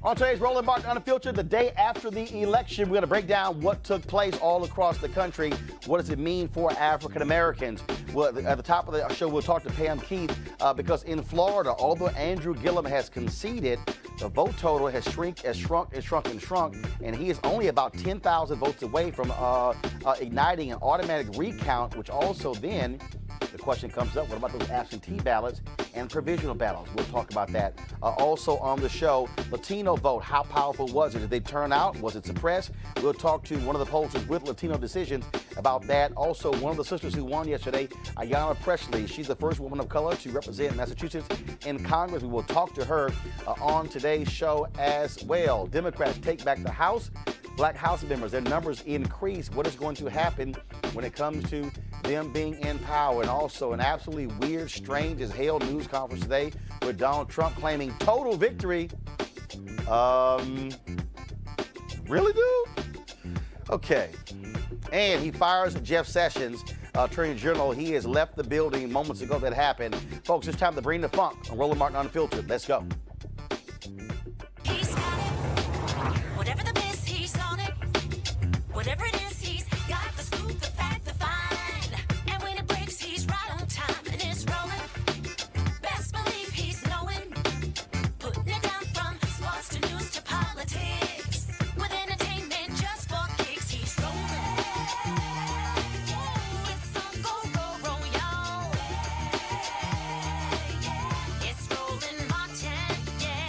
On today's Roland Martin Unfiltered, the day after the election, we're going to break down what took place all across the country. What does it mean for African Americans? Well, at the top of the show, we'll talk to Pam Keith because in Florida, although Andrew Gilliam has conceded, the vote total has shrunk, and he is only about 10,000 votes away from igniting an automatic recount, which also then the question comes up, what about those absentee ballots and provisional ballots? We'll talk about that. Also on the show, Latino vote, how powerful was it? Did they turn out? Was it suppressed? We'll talk to one of the pollsters with Latino Decisions about that. Also, one of the sisters who won yesterday, Ayanna Pressley. She's the first woman of color to represent Massachusetts in Congress. We will talk to her on today's show as well. Democrats take back the House. Black House members, their numbers increase. What is going to happen when it comes to them being in power? And also an absolutely weird, strange as hell news conference today with Donald Trump claiming total victory. Really, dude? Okay. And he fires Jeff Sessions, Attorney General. He has left the building moments ago that happened. Folks, it's time to bring the funk on Roland Martin Unfiltered. Let's go. Whatever it is, he's got the scoop, the fact, the find. And when it breaks, he's right on time and it's rolling. Best believe he's knowing. Putting it down from sports to news to politics. With entertainment just for kicks, he's rolling. It's on go, y'all. It's Roland Martin, yeah.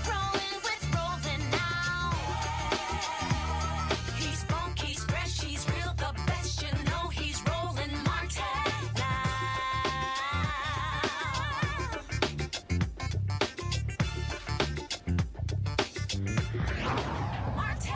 Rolling with Roland now. He's funky, he's fresh, he's real, the best, you know he's Roland Martin now. Martin.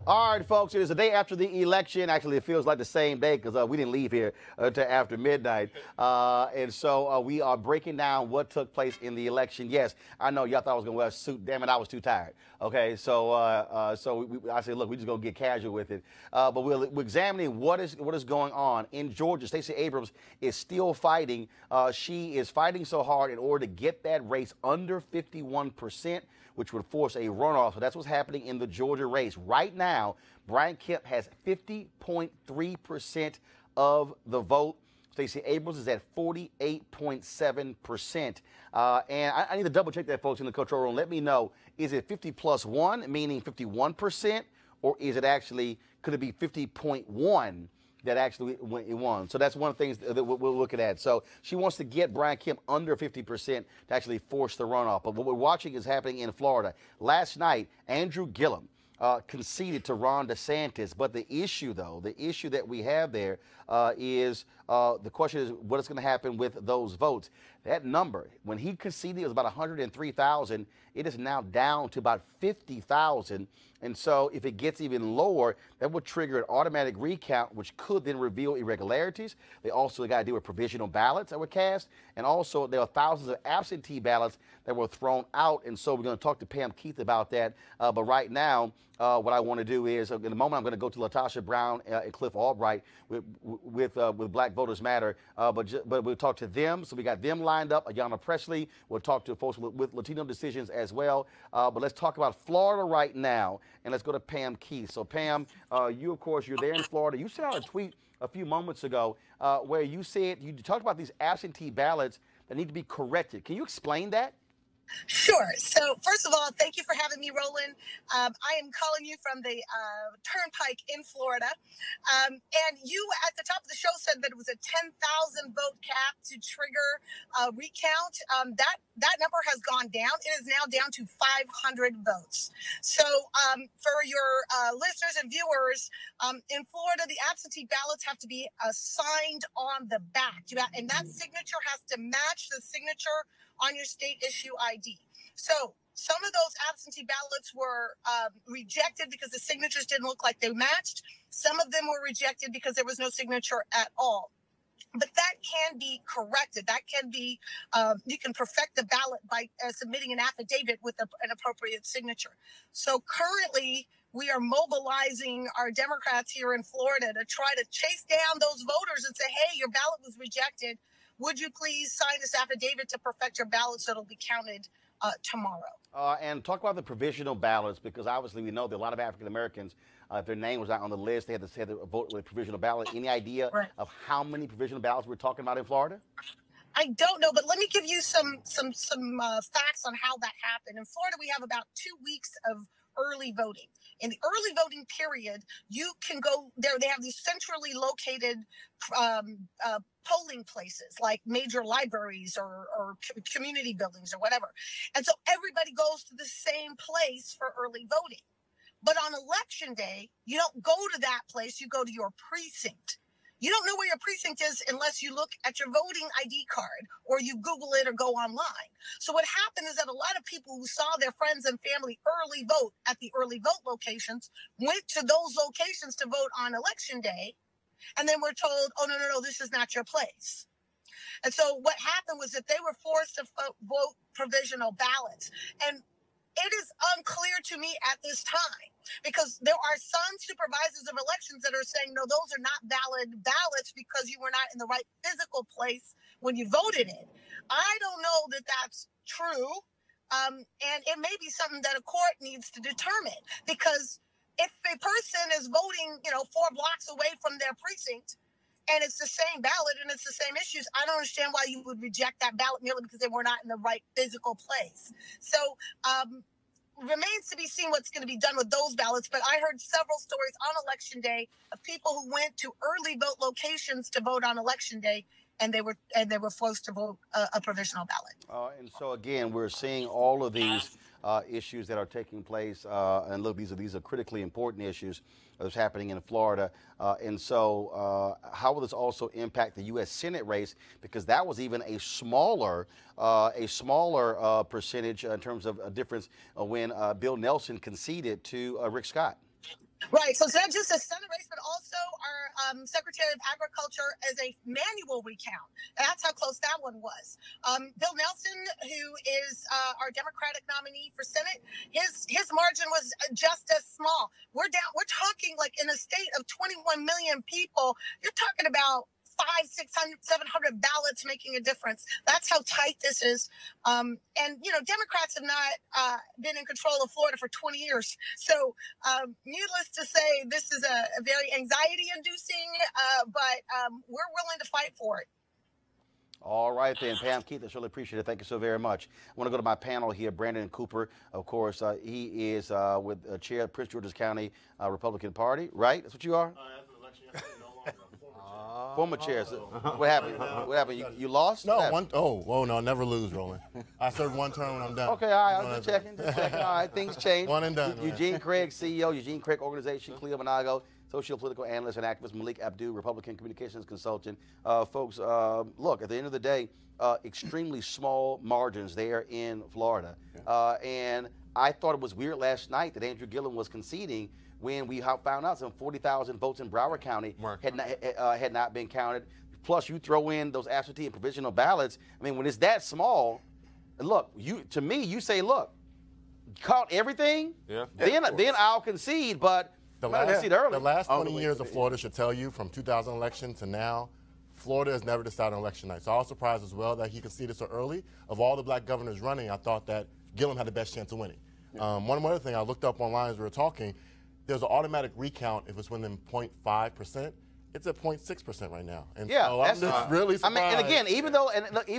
All right, folks, it is the day after the election. Actually, it feels like the same day because we didn't leave here until after midnight. And so we are breaking down what took place in the election. Yes, I know y'all thought I was going to wear a suit. Damn it, I was too tired. Okay, so I said, look, we're just going to get casual with it. But we're examining what is going on in Georgia. Stacey Abrams is still fighting. She is fighting so hard in order to get that race under 51%, which would force a runoff. So that's what's happening in the Georgia race. Right now, Brian Kemp has 50.3% of the vote. Stacey Abrams is at 48.7%. And I need to double check that, folks, in the control room. Let me know, is it 50 plus 1, meaning 51%, or is it actually, could it be 50.1? That actually won. So that's one of the things that we're looking at. So she wants to get Brian Kemp under 50% to actually force the runoff. But what we're watching is happening in Florida. Last night, Andrew Gilliam conceded to Ron DeSantis. But the issue, though, the issue that we have there is the question is what is going to happen with those votes. That number, when he conceded, it was about 103,000. It is now down to about 50,000. And so if it gets even lower, that would trigger an automatic recount, which could then reveal irregularities. They also got to deal with provisional ballots that were cast. And also there are thousands of absentee ballots that were thrown out. And so we're going to talk to Pam Keith about that. But right now, what I want to do is, in a moment, I'm going to go to LaTosha Brown and Cliff Albright with Black Voters Matter. But we'll talk to them. So we got them lined up. Ayanna Pressley. We'll talk to folks with Latino Decisions as well. But let's talk about Florida right now. And let's go to Pam Keith. So, Pam, you, of course, you're there in Florida. You sent out a tweet a few moments ago where you said, you talked about these absentee ballots that need to be corrected. Can you explain that? Sure. So first of all, thank you for having me, Roland. I am calling you from the Turnpike in Florida. And you at the top of the show said that it was a 10,000 vote cap to trigger a recount. That number has gone down. It is now down to 500 votes. So for your listeners and viewers, in Florida, the absentee ballots have to be signed on the back. And that signature has to match the signature on your state issue ID. So some of those absentee ballots were rejected because the signatures didn't look like they matched. Some of them were rejected because there was no signature at all. But that can be corrected. That can be, you can perfect the ballot by submitting an affidavit with an appropriate signature. So currently, we are mobilizing our Democrats here in Florida to try to chase down those voters and say, hey, your ballot was rejected. would you please sign this affidavit to perfect your ballot so it'll be counted tomorrow? And talk about the provisional ballots, because obviously we know that a lot of African Americans, if their name was not on the list, they had to vote with a provisional ballot. Any idea of how many provisional ballots we're talking about in Florida? I don't know, but let me give you some facts on how that happened. In Florida, we have about 2 weeks of early voting. In the early voting period, you can go there. They have these centrally located polling places like major libraries or community buildings or whatever. And so everybody goes to the same place for early voting. But on election day, you don't go to that place. You go to your precinct. You don't know where your precinct is unless you look at your voting ID card or you Google it or go online. So what happened is that a lot of people who saw their friends and family early vote at the early vote locations went to those locations to vote on election day, and then were told, oh, no, this is not your place. And so what happened was that they were forced to vote provisional ballots. And it is unclear to me at this time, because there are some supervisors of elections that are saying, no, those are not valid ballots because you were not in the right physical place when you voted in. I don't know that that's true. And it may be something that a court needs to determine, because if a person is voting, 4 blocks away from their precinct, and it's the same ballot and it's the same issues, I don't understand why you would reject that ballot merely because they were not in the right physical place. So remains to be seen what's going to be done with those ballots. But I heard several stories on election day of people who went to early vote locations to vote on election day, and they were forced to vote a provisional ballot. And so again, we're seeing all of these issues that are taking place, and look, these are critically important issues that's happening in Florida. And so how will this also impact the U.S. Senate race? Because that was even a smaller percentage in terms of a difference when Bill Nelson conceded to Rick Scott. Right. So it's not just a Senate race, but also our Secretary of Agriculture as a manual recount. That's how close that one was. Bill Nelson, who is our Democratic nominee for Senate, his margin was just as small. We're talking like in a state of 21 million people, you're talking about 500, 600, 700 ballots making a difference. That's how tight this is. And, Democrats have not been in control of Florida for 20 years. So needless to say, this is a very anxiety-inducing, but we're willing to fight for it. All right, then, Pam, Keith, I surely appreciate it. Thank you so very much. I want to go to my panel here. Brandon Cooper, of course, he is with Chair of Prince George's County Republican Party, right? That's what you are? After the election yesterday, no longer. Former chair. So what happened? What happened? You lost? No, no, never lose, Roland. I served one term and I'm done. Okay, all right, I'm just checking. All right, things change. One and done. Eugene Craig, CEO, Eugene Craig Organization, Cleo Monago, socio-political analyst and activist, Malik Abdu, Republican communications consultant. Folks, look, at the end of the day, extremely small margins there in Florida. And I thought it was weird last night that Andrew Gilliam was conceding when we found out some 40,000 votes in Broward County had not been counted. Plus, you throw in those absentee and provisional ballots. I mean, when it's that small, look, to me, you say, look, count everything, then I'll concede, but the last 20 years of Florida should tell you, from 2000 election to now, Florida has never decided on election night. So I was surprised as well that he conceded so early. Of all the black governors running, I thought that Gilliam had the best chance of winning. One other thing I looked up online as we were talking, there's an automatic recount if it's within 0.5%. It's at 0.6% right now. And so I'm just really surprised. I mean, and again, even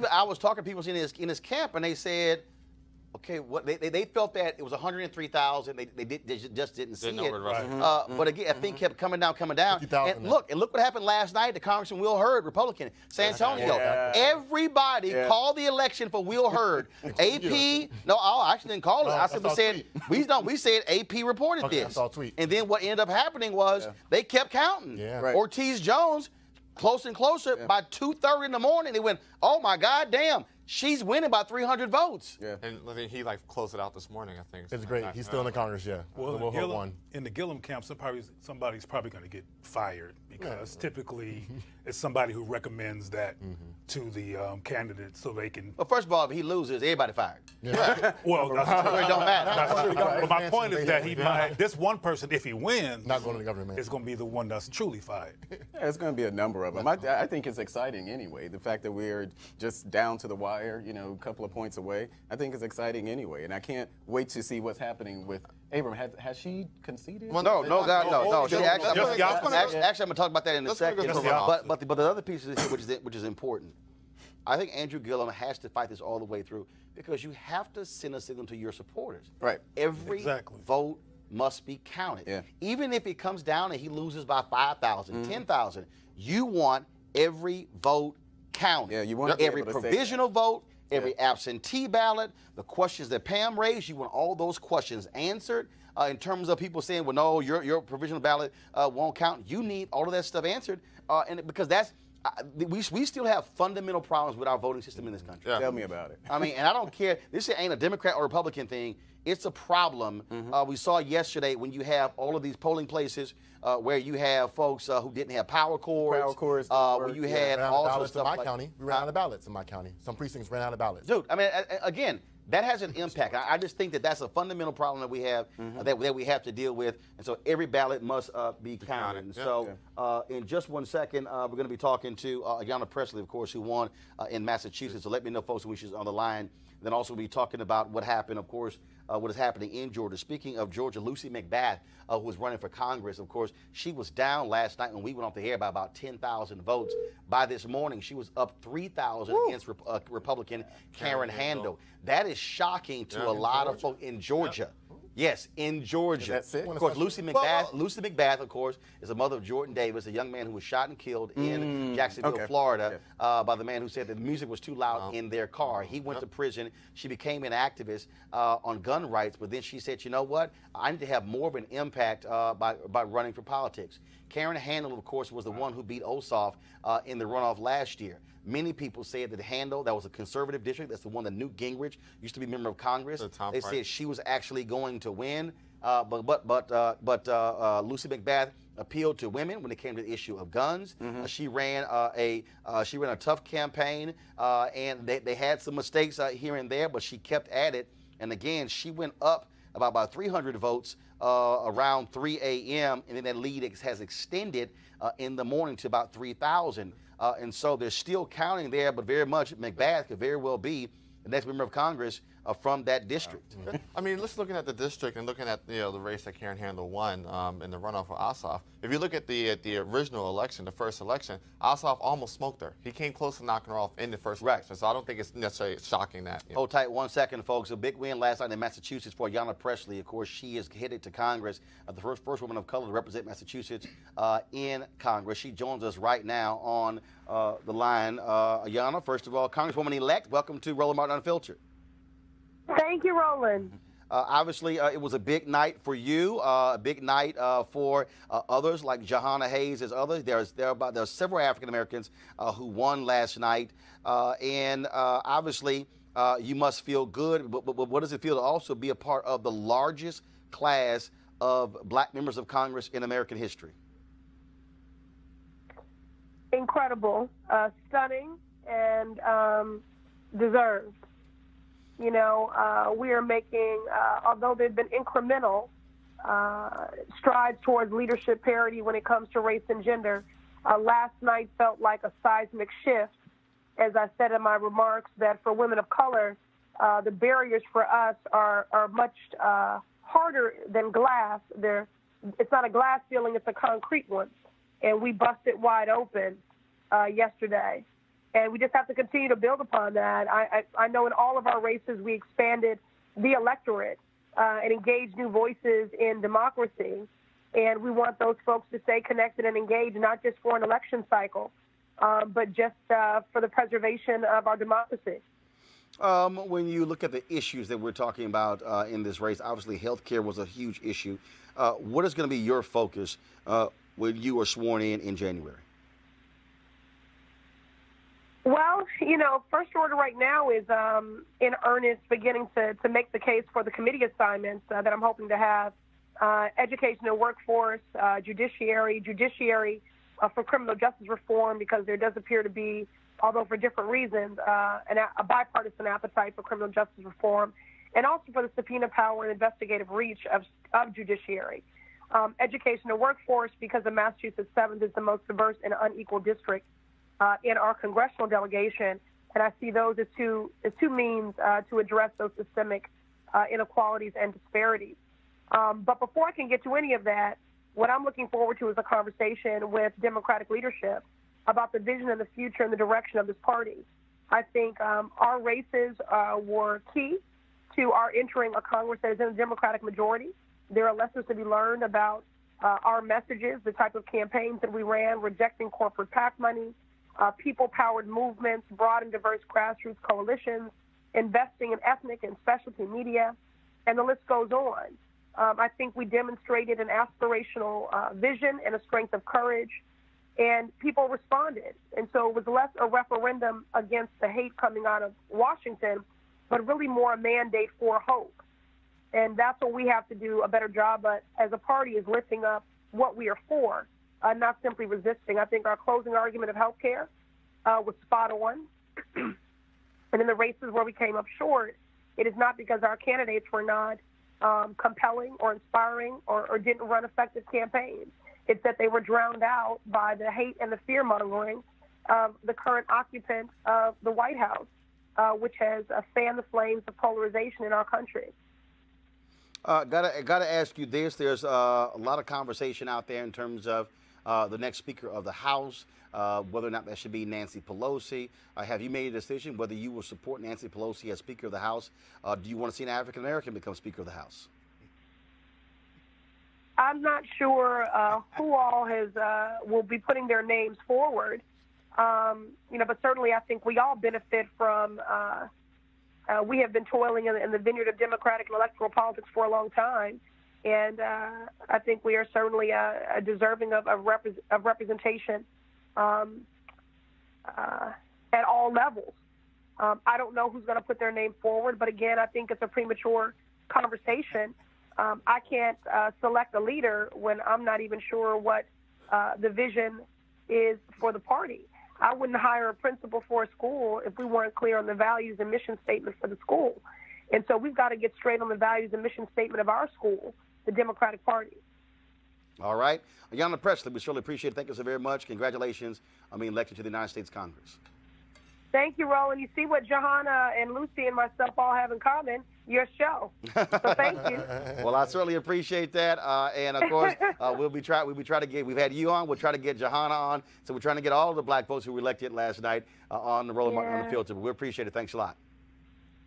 I was talking to people in his camp, and they said, okay, what they felt that it was 103,000. They just didn't see it. But again, I think kept coming down. And look what happened last night to Congressman Will Hurd, Republican, San Antonio. Everybody called the election for Will Hurd. AP, no, I actually didn't call it. I simply said we said AP reported this. I saw a tweet. And then what ended up happening was they kept counting. Ortiz Jones, closer and closer. By 2:30 in the morning, they went, oh my God, damn. She's winning by 300 votes. And I think he closed it out this morning, I think. It's great. He's still in the Congress, Well, in the Gilliam camp, somebody's probably going to get fired because typically it's somebody who recommends that to the candidate so they can. Well, first of all, if he loses, everybody fired. Well, it don't matter. that's true. But my point is that he might. This one person, if he wins, not going to the government, is going to be the one that's truly fired. Yeah, it's going to be a number of them. I think it's exciting anyway. The fact that we're just down to the wire, you know, a couple of points away, I think it's exciting anyway. And I can't wait to see what's happening with Abram. Has she conceded? Well, no. She actually, Just I'm going to talk about that in a second. But the other piece is here, which is important. I think Andrew Gilliam has to fight this all the way through because you have to send a signal to your supporters. Right. Every vote must be counted. Yeah. Even if it comes down and he loses by 5,000, 10,000, you want every vote counted. Yeah, you want to be every able to say provisional vote, every absentee ballot, the questions that Pam raised, you want all those questions answered. In terms of people saying, well, no, your provisional ballot won't count. You need all of that stuff answered, and because that's we still have fundamental problems with our voting system in this country. Tell me about it. I mean, and I don't care. This ain't a Democrat or Republican thing. It's a problem. We saw yesterday when you have all of these polling places where you have folks who didn't have power cords. When you had all sorts of stuff in my county. We ran out of ballots in my county. Some precincts ran out of ballots. Dude, I mean, again, that has an impact. I just think that that's a fundamental problem that we have that we have to deal with, and so every ballot must be counted. And so in just 1 second, we're going to be talking to Ayanna Pressley, of course, who won in Massachusetts. So let me know, folks, who she's on the line. Then also we'll be talking about what happened, of course, what is happening in Georgia. Speaking of Georgia, Lucy McBath, who was running for Congress, of course, she was down last night when we went off the air by about 10,000 votes. By this morning, she was up 3,000 against Republican Karen Handel. That is shocking to a lot of folks in Georgia. Yes, in Georgia. That's it? Of course, Lucy McBath, of course, is the mother of Jordan Davis, a young man who was shot and killed in Jacksonville, Florida, by the man who said that the music was too loud in their car. He went to prison. She became an activist on gun rights, but then she said, you know what? I need to have more of an impact by running for politics. Karen Handel, of course, was the one who beat Ossoff in the runoff last year. Many people said that Handel, that was a conservative district. That's the one that Newt Gingrich used to be a member of Congress. They said she was actually going to win, but Lucy McBath appealed to women when it came to the issue of guns. She ran a tough campaign, and they had some mistakes here and there, but she kept at it. And again, she went up about 300 votes around 3 a.m., and then that lead has extended in the morning to about 3,000. And so they're still counting there, but very much McBath could very well be the next member of Congress from that district. I mean, let's looking at the district and looking at the race that Karen Handel won in the runoff for Ossoff. If you look at the original election, the first election, Ossoff almost smoked her. He came close to knocking her off in the first election. So I don't think it's necessarily shocking that. Hold tight 1 second, folks. A big win last night in Massachusetts for Ayanna Pressley. Of course, she is headed to Congress, the first woman of color to represent Massachusetts in Congress. She joins us right now on the line. Ayanna, first of all, Congresswoman-elect, welcome to Roland Martin Unfiltered. Thank you, Roland. Obviously, it was a big night for you, a big night for others like Jahana Hayes. There's others. There are several African Americans who won last night, and obviously you must feel good. But what does it feel to also be a part of the largest class of black members of Congress in American history? Incredible, stunning, and deserved. You know, we are making, although they've been incremental strides towards leadership parity when it comes to race and gender, last night felt like a seismic shift. As I said in my remarks, that for women of color, the barriers for us are much harder than glass. It's not a glass ceiling, it's a concrete one. And we busted wide open yesterday. And we just have to continue to build upon that. I know in all of our races we expanded the electorate and engaged new voices in democracy. And we want those folks to stay connected and engaged, not just for an election cycle, but just for the preservation of our democracy. When you look at the issues that we're talking about in this race, obviously health care was a huge issue. What is going to be your focus when you are sworn in January? Well, you know, first order right now is in earnest beginning to make the case for the committee assignments that I'm hoping to have. Education and workforce, judiciary for criminal justice reform, because there does appear to be, although for different reasons, a bipartisan appetite for criminal justice reform, and also for the subpoena power and investigative reach of judiciary. Education and workforce, because the Massachusetts 7th is the most diverse and unequal district in our congressional delegation, and I see those as two means to address those systemic inequalities and disparities. But before I can get to any of that, what I'm looking forward to is a conversation with Democratic leadership about the vision of the future and the direction of this party. I think our races were key to our entering a Congress that is in a Democratic majority. There are lessons to be learned about our messages, the type of campaigns that we ran, rejecting corporate PAC money, people-powered movements, broad and diverse grassroots coalitions, investing in ethnic and specialty media, and the list goes on. I think we demonstrated an aspirational vision and a strength of courage, and people responded. And so it was less a referendum against the hate coming out of Washington, but really more a mandate for hope. And that's what we have to do a better job as a party, is lifting up what we are for, not simply resisting. I think our closing argument of health care was spot on. And in the races where we came up short, it is not because our candidates were not compelling or inspiring or didn't run effective campaigns. It's that they were drowned out by the hate and the fear-mongering of the current occupant of the White House, which has fanned the flames of polarization in our country. Gotta ask you this. There's a lot of conversation out there in terms of the next Speaker of the House, whether or not that should be Nancy Pelosi. Have you made a decision whether you will support Nancy Pelosi as Speaker of the House? Do you want to see an African-American become Speaker of the House? I'm not sure who all will be putting their names forward, but certainly I think we all benefit from. We have been toiling in the vineyard of democratic and electoral politics for a long time, and I think we are certainly deserving of representation at all levels. I don't know who's going to put their name forward, but again, I think it's a premature conversation. I can't select a leader when I'm not even sure what the vision is for the party. I wouldn't hire a principal for a school if we weren't clear on the values and mission statement for the school. And so we've got to get straight on the values and mission statement of our school, the Democratic Party. All right. Ayanna Pressley, we surely appreciate it. Thank you so very much. Congratulations on being elected to the United States Congress. Thank you, Roland. You see what Johanna and Lucy and myself all have in common? Your show. So thank you. Well, I certainly appreciate that. And of course, we'll be trying to get. We've had you on. We'll try to get Johanna on. So we're trying to get all the black folks who were elected last night on the Roland Martin on the filter. We appreciate it. Thanks a lot.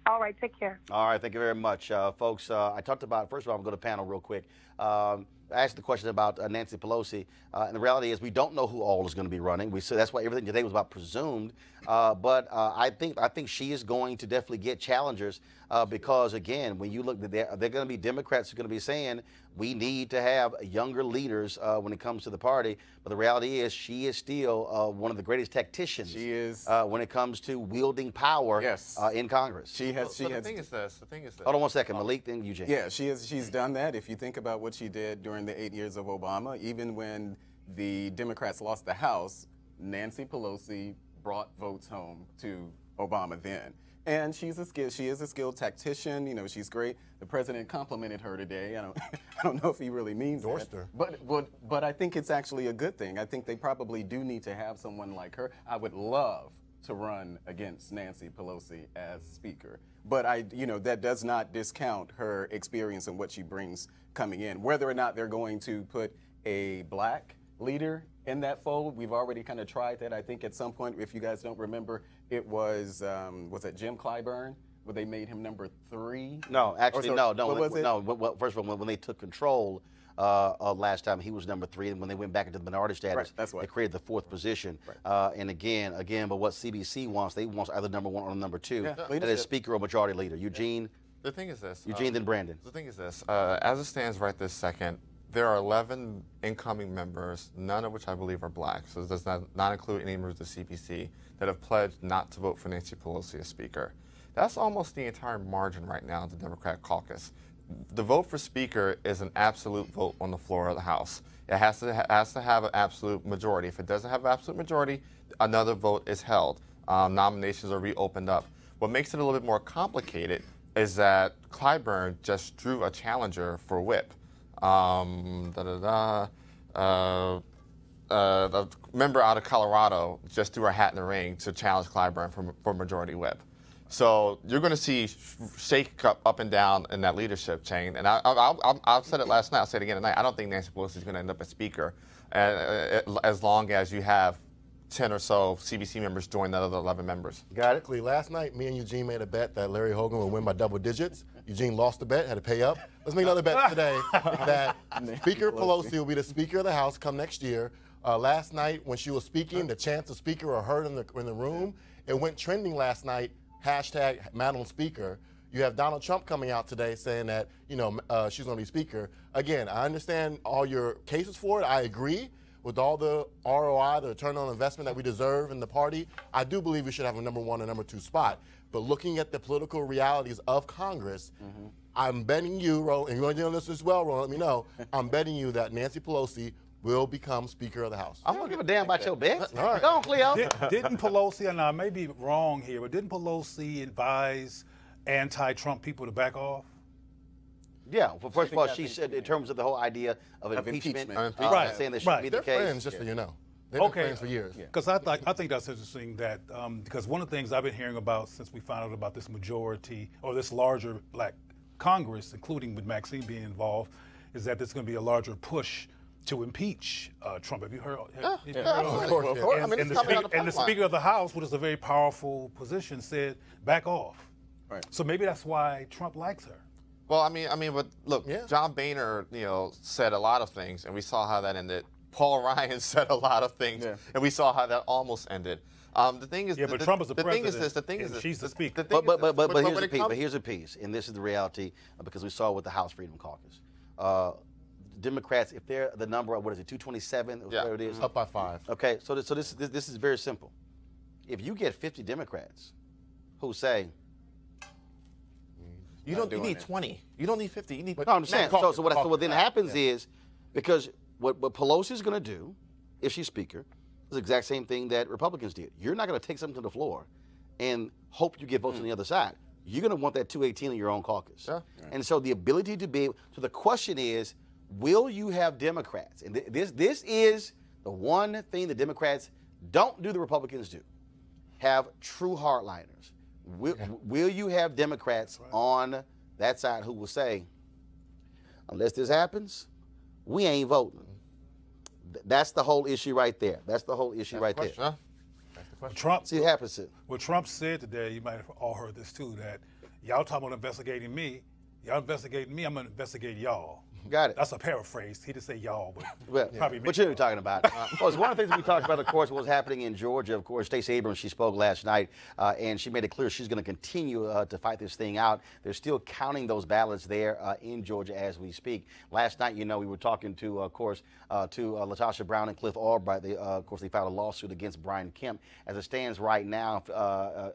All right. Take care. All right. Thank you very much, folks. I talked about. First of all, I'm going to panel real quick. I asked the question about Nancy Pelosi, and the reality is we don't know who all is going to be running. So that's why everything today was about presumed. But I think she is going to definitely get challengers because, again, when you look, they're going to be Democrats who are going to be saying we need to have younger leaders when it comes to the party. But the reality is she is still one of the greatest tacticians. She is when it comes to wielding power in Congress. She has. The thing is this. Hold on one second, Malik, then Eugene. Yeah, she's done that. If you think about what she did during the 8 years of Obama, even when the Democrats lost the House, Nancy Pelosi brought votes home to Obama then. And she is a skilled tactician. You know, she's great. The president complimented her today. I don't know if he really means endorsed that. her. But I think it's actually a good thing. I think they probably do need to have someone like her. I would love to run against Nancy Pelosi as Speaker. But that does not discount her experience and what she brings coming in. Whether or not they're going to put a black leader in that fold, we've already kind of tried that. I think at some point, if you guys don't remember, it was it Jim Clyburn, where they made him number 3? No, actually, no. What First of all, when they took control last time, he was number 3, and when they went back into the minority status, they created the 4th position. Right. And again, but what CBC wants, they want either number 1 or number 2. Yeah. That is Speaker or Majority Leader. Eugene. The thing is this. Eugene, then Brandon. The thing is this. As it stands right this second, there are 11 incoming members, none of which I believe are black, so it does not include any members of the CPC, that have pledged not to vote for Nancy Pelosi as Speaker. That's almost the entire margin right now in the Democratic caucus. The vote for Speaker is an absolute vote on the floor of the House. It has to have an absolute majority. If it doesn't have an absolute majority, another vote is held. Nominations are reopened up. What makes it a little bit more complicated is that Clyburn just drew a challenger for whip. The member out of Colorado just threw her hat in the ring to challenge Clyburn for majority whip. So you're going to see shake up and down in that leadership chain. And I've said it last night. I'll say it again tonight. I don't think Nancy Pelosi is going to end up as speaker as long as you have 10 or so CBC members join the other 11 members. Got it? Last night, me and Eugene made a bet that Larry Hogan would win by double digits. Eugene lost the bet, had to pay up. Let's make another bet today that Speaker Pelosi will be the Speaker of the House come next year. Last night, when she was speaking, the chants of Speaker were heard in the room. It went trending last night, hashtag Madam Speaker. You have Donald Trump coming out today saying that, she's going to be Speaker. Again, I understand all your cases for it. I agree. With all the ROI, the return on investment that we deserve in the party, I do believe we should have a number 1 and number 2 spot. But looking at the political realities of Congress, I'm betting you, Roland, and you're going to do this as well, Roland, let me know, I'm betting you that Nancy Pelosi will become Speaker of the House. I don't give a damn about your bets. All right. Go on, Cleo. Didn't Pelosi, and I may be wrong here, but didn't Pelosi advise anti-Trump people to back off? Yeah, well, first of all, she said in terms of the whole idea of impeachment, Right, saying that right. should be They're the case. friends, just so you know. They've been friends for years. Because I think that's interesting that because one of the things I've been hearing about since we found out about this majority or this larger black Congress, including with Maxine being involved, is that there's going to be a larger push to impeach Trump. Have you heard? Of course. And the Speaker of the House, which is a very powerful position, said back off. Right. So maybe that's why Trump likes her. Well, but look, John Boehner, said a lot of things, and we saw how that ended. Paul Ryan said a lot of things, and we saw how that almost ended. The thing is, but Trump is the president. The thing is this. She's the speaker. But here's a piece, and this is the reality because we saw with the House Freedom Caucus. Democrats, if they're the number of, 227, whatever it is? Up by 5. Okay, so this is very simple. If you get 50 Democrats who say, you need 20. You don't need 50. You need. No, I'm saying. So what then happens is, because what Pelosi is going to do, if she's Speaker, is the exact same thing that Republicans did. You're not going to take something to the floor and hope you get votes on the other side. You're going to want that 218 in your own caucus. Yeah. And so the ability to be. So the question is, will you have Democrats? And this is the one thing the Democrats don't do. The Republicans do. Have true hardliners. Will you have Democrats on that side who will say, unless this happens, we ain't voting? That's the whole issue right there. That's the whole issue right there. Huh? Trump. See what happens. What Trump said today, you might have all heard this too, that y'all talking about investigating me. Y'all investigating me, I'm going to investigate y'all. Got it. That's a paraphrase. He didn't say y'all, but probably me. What you're talking about? Well, it's one of the things we talked about, of course, what was happening in Georgia. Of course, Stacey Abrams, she spoke last night, and she made it clear she's going to continue to fight this thing out. They're still counting those ballots there in Georgia as we speak. Last night, we were talking to, of course, to Latasha Brown and Cliff Albright. They, of course, they filed a lawsuit against Brian Kemp. As it stands right now,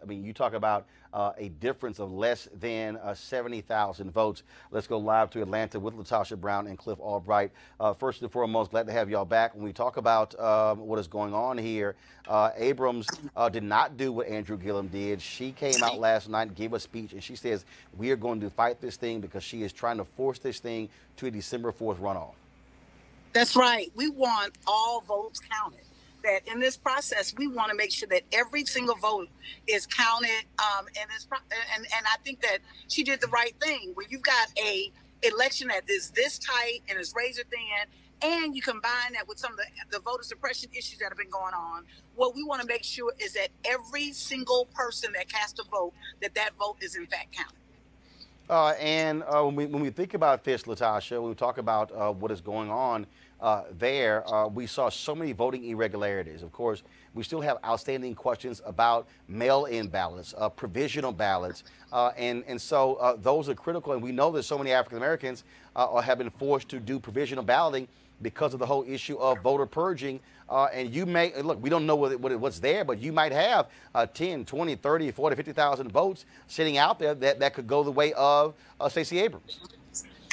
you talk about a difference of less than 70,000 votes. Let's go live to Atlanta with Latasha Brown and Cliff Albright. First and foremost, glad to have y'all back. When we talk about what is going on here, Abrams did not do what Andrew Gilliam did. She came out last night and gave a speech, and she says, we are going to fight this thing because she is trying to force this thing to a December 4th runoff. That's right. We want all votes counted. That in this process, we want to make sure that every single vote is counted. And I think that she did the right thing. When you've got a election that is this tight and is razor thin, and you combine that with some of the voter suppression issues that have been going on, what we want to make sure is that every single person that cast a vote, that vote is in fact counted. When we think about this, Latasha, when we talk about what is going on there, we saw so many voting irregularities. Of course, we still have outstanding questions about mail-in ballots, provisional ballots, and so those are critical. And we know that so many African Americans have been forced to do provisional balloting because of the whole issue of voter purging. And you may, look, we don't know what's there, but you might have 10, 20, 30, 40, 50,000 votes sitting out there that could go the way of Stacey Abrams.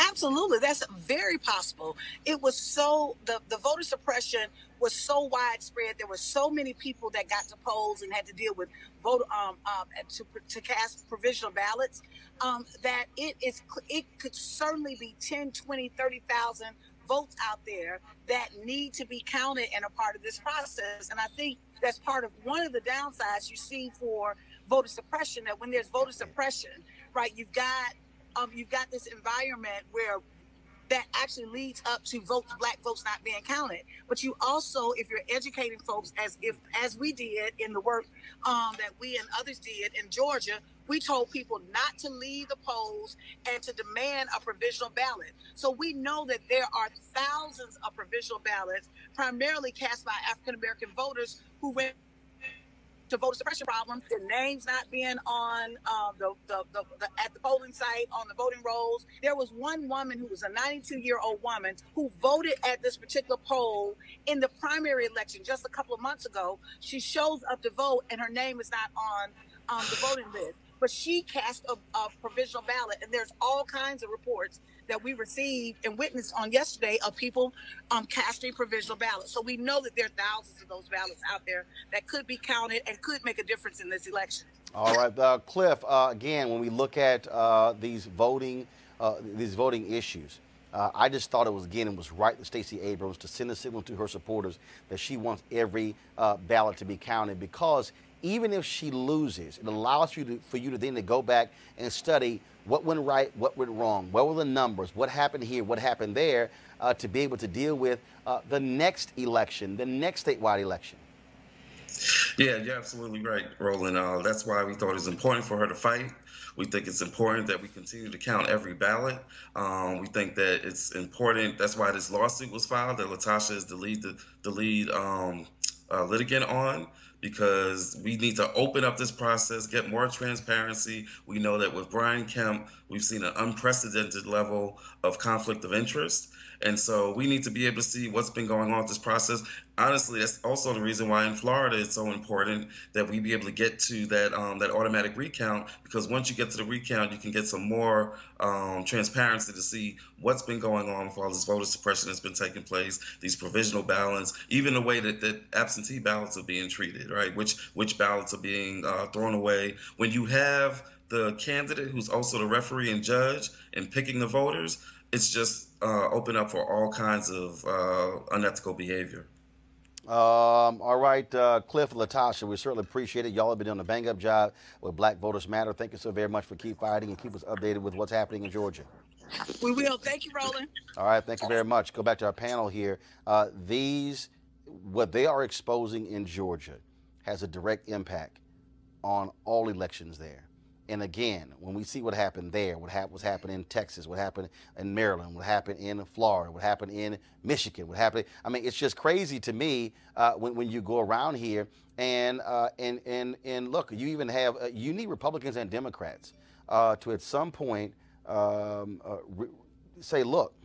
Absolutely, that's very possible. It was so the voter suppression was so widespread. There were so many people that got to polls and had to deal with vote to cast provisional ballots that it could certainly be 10, 20, 30,000 votes out there that need to be counted and a part of this process. And I think that's part of one of the downsides you see for voter suppression. That when there's voter suppression, right, you've got this environment where that actually leads up to black votes not being counted. But you also, if you're educating folks, as we did in the work that we and others did in Georgia, we told people not to leave the polls and to demand a provisional ballot. So we know that there are thousands of provisional ballots, primarily cast by African American voters who went to voter suppression problem, their names not being on at the polling site, on the voting rolls. There was one woman who was a 92-year-old woman who voted at this particular poll in the primary election just a couple of months ago. She shows up to vote and her name is not on the voting list. But she cast a provisional ballot, and there's all kinds of reports that we received and witnessed on yesterday of people casting provisional ballots. So we know that there are thousands of those ballots out there that could be counted and could make a difference in this election. All right, Cliff. Again, when we look at these voting issues, I just thought it was right to Stacey Abrams to send a signal to her supporters that she wants every ballot to be counted, because even if she loses, it allows for you to then go back and study what went right, what went wrong, what were the numbers, what happened here, what happened there, to be able to deal with the next election, the next statewide election. Yeah, you're absolutely right, Roland. That's why we thought it was important for her to fight. We think it's important that we continue to count every ballot. We think that it's important. That's why this lawsuit was filed, that Latasha is the lead litigant on, because we need to open up this process, get more transparency. We know that with Brian Kemp, we've seen an unprecedented level of conflict of interest. And so we need to be able to see what's been going on with this process. Honestly, that's also the reason why in Florida it's so important that we be able to get to that automatic recount, because once you get to the recount, you can get some more transparency to see what's been going on with all this voter suppression that's been taking place, these provisional ballots, even the way that absentee ballots are being treated, right? Which ballots are being thrown away. When you have the candidate who's also the referee and judge and picking the voters, it's just open up for all kinds of unethical behavior. All right, Cliff, Latasha, we certainly appreciate it. Y'all have been doing a bang-up job with Black Voters Matter. Thank you so very much for keep fighting and keep us updated with what's happening in Georgia. We will. Thank you, Roland. All right, thank you very much. Go back to our panel here. What they are exposing in Georgia has a direct impact on all elections there. And again, when we see what happened there, what's happened in Texas, what happened in Maryland, what happened in Florida, what happened in Michigan, what happened, I mean, it's just crazy to me when you go around here and look, you even have, you need Republicans and Democrats to at some point say, look,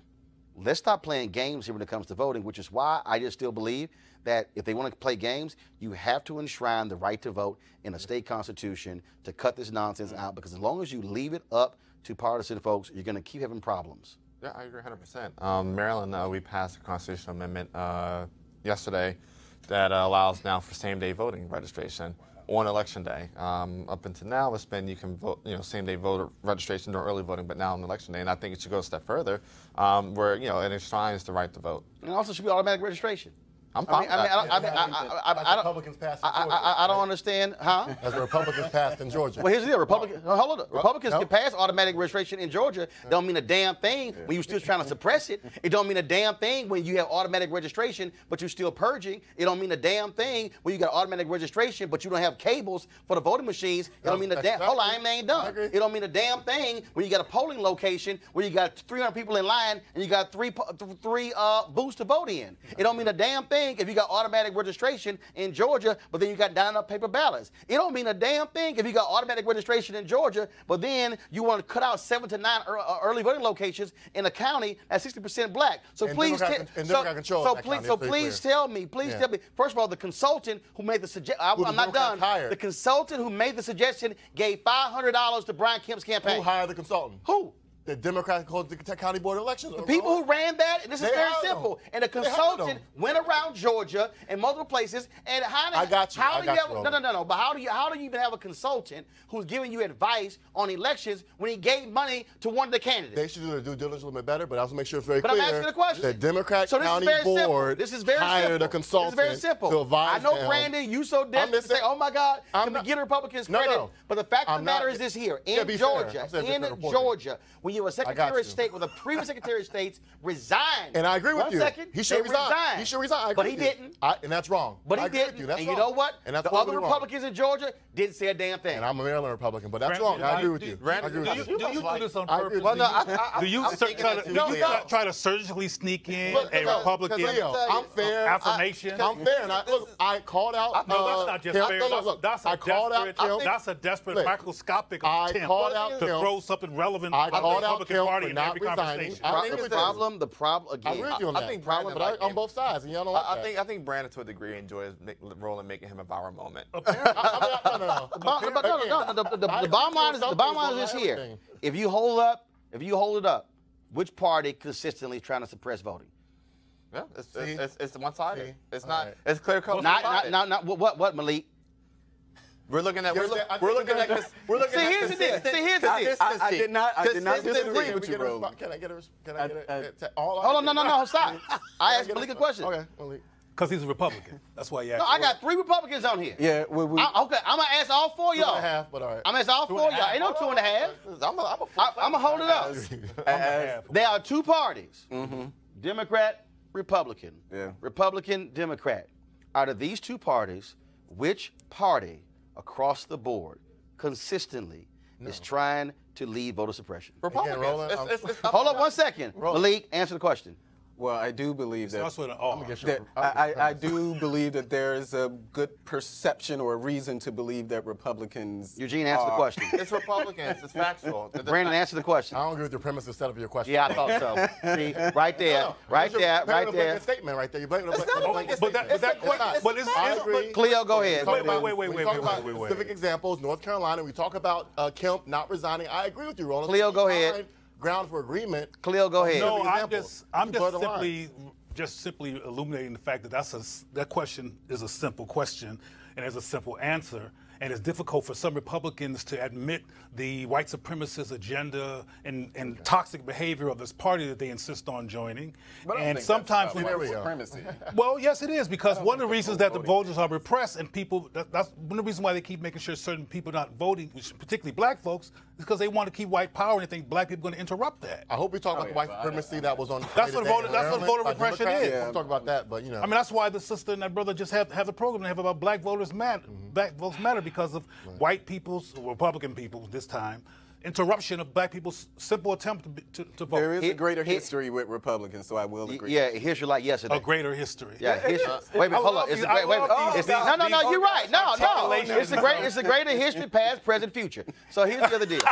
let's stop playing games here when it comes to voting, which is why I just still believe that if they want to play games, you have to enshrine the right to vote in a state constitution to cut this nonsense out, because as long as you leave it up to partisan folks, you're going to keep having problems. Yeah, I agree 100%. Maryland, we passed a constitutional amendment yesterday that allows now for same-day voting registration on election day. Up until now, it's been you can vote, same-day voter registration or early voting, but now on election day, and I think it should go a step further, where it enshrines the right to vote. And it also should be automatic registration. I'm fine. As Republicans passed in Georgia. I don't understand, huh? As the Republicans passed in Georgia. Well, here's the deal. Republicans can pass automatic registration in Georgia. Don't mean a damn thing when you're still trying to suppress it. It don't mean a damn thing when you have automatic registration, but you're still purging. It don't mean a damn thing when you got automatic registration, but you don't have cables for the voting machines. It don't mean a damn. Hold on, I ain't done. It don't mean a damn thing when you got a polling location where you got 300 people in line and you got three booths to vote in. It don't mean a damn thing if you got automatic registration in Georgia, but then you got down up paper ballots. It don't mean a damn thing if you got automatic registration in Georgia, but then you want to cut out 7 to 9 early voting locations in a county that's 60% black. So and please, please tell me. First of all, the consultant who made the suggestion, I'm not done. The consultant who made the suggestion gave $500 to Brian Kemp's campaign. Who hired the consultant? Who? the Democrats called the county board of elections. The people who ran that, and this is very simple, and the consultant went around Georgia and multiple places, and I got you. No. But how do you even have a consultant who's giving you advice on elections when he gave money to one of the candidates? They should do their due diligence a little bit better, but I also make sure it's very clear. But I'm asking a question. The Democrat county board hired a consultant to advise them. I know, Brandon, you so desperate to say, oh my God, can we get Republicans credit? No. But the fact of the matter is this here. In Georgia, when you have a Secretary of State, with a previous Secretary of State resigned. And I agree with you. 1 second, he should resign. He should resign. But he didn't. And that's wrong. But he didn't. And you know what? And that's the other Republicans in Georgia didn't say a damn thing. And I'm a Maryland Republican, but that's wrong. I agree with you. Do you do this on purpose? Do you try to surgically sneak in a Republican affirmation? I'm fair. And I called out. No, that's not just fair. That's a desperate microscopic attempt to throw something relevant on the Republican Party in every conversation. The problem again. I agree with you on that. I think Brandon, but on both sides, and y'all don't like that. I think Brandon, to a degree, enjoys Roland making him a viral moment. The bottom line is this here. If you hold it up, which party consistently is trying to suppress voting? Yeah, it's one-sided. It's not. Right. It's clear cut. Not what Malik? We're looking at. Here's the deal. I did not disagree with you, Roland. Can I get a? Hold on, no, stop. I asked Malik a question. Okay, Malik. Because he's a Republican. That's why you asked. No, I got 3 Republicans on here. Yeah, okay, I'm gonna ask all 4 of y'all. 2.5, but all right. I'm gonna ask all 4 of y'all. Ain't no 2.5. I'm gonna hold it up. There are 2 parties: Democrat, Republican. Yeah. Republican, Democrat. Out of these 2 parties, which party across the board consistently is trying to lead voter suppression? Republicans. Hold up 1 second. Malik, answer the question. Well, I do believe that. I I do believe that there is a good perception or a reason to believe that Republicans. Eugene, answer the question. It's Republicans. It's factual. Brandon, answer the question. I don't agree with your premise and set up your question. Yeah, I thought so. See, right there, right there. Statement right there. You blame it on Cleo, go ahead. Wait. Specific examples. North Carolina. We talk about Kemp not resigning. I agree with you, Roland. Cleo, go ahead. Ground for agreement. Cleo, go ahead. No, I'm just simply illuminating the fact that that question is a simple question and there's a simple answer. And it's difficult for some Republicans to admit the white supremacist agenda and toxic behavior of this party that they insist on joining. But and sometimes white supremacy. Well, yes, it is, because one of the reasons that the voters are repressed and that's one of the reasons why they keep making sure certain people are not voting, particularly black folks, is because they want to keep white power and they think black people are going to interrupt that. I hope we talk about the white supremacy that was on. That's what voter repression is. We'll talk about that, but you know. I mean, that's why the sister and that brother just have a program they have about black voters matter. Black votes matter because of white people's, Republican people this time, interruption of black people's simple attempt to vote. There is a greater history with Republicans, so I will agree. Yeah, history like yesterday. A greater history. Yeah, history. Wait a minute, hold on. No, you're right. No. It's a greater history, past, present, future. So here's the other deal.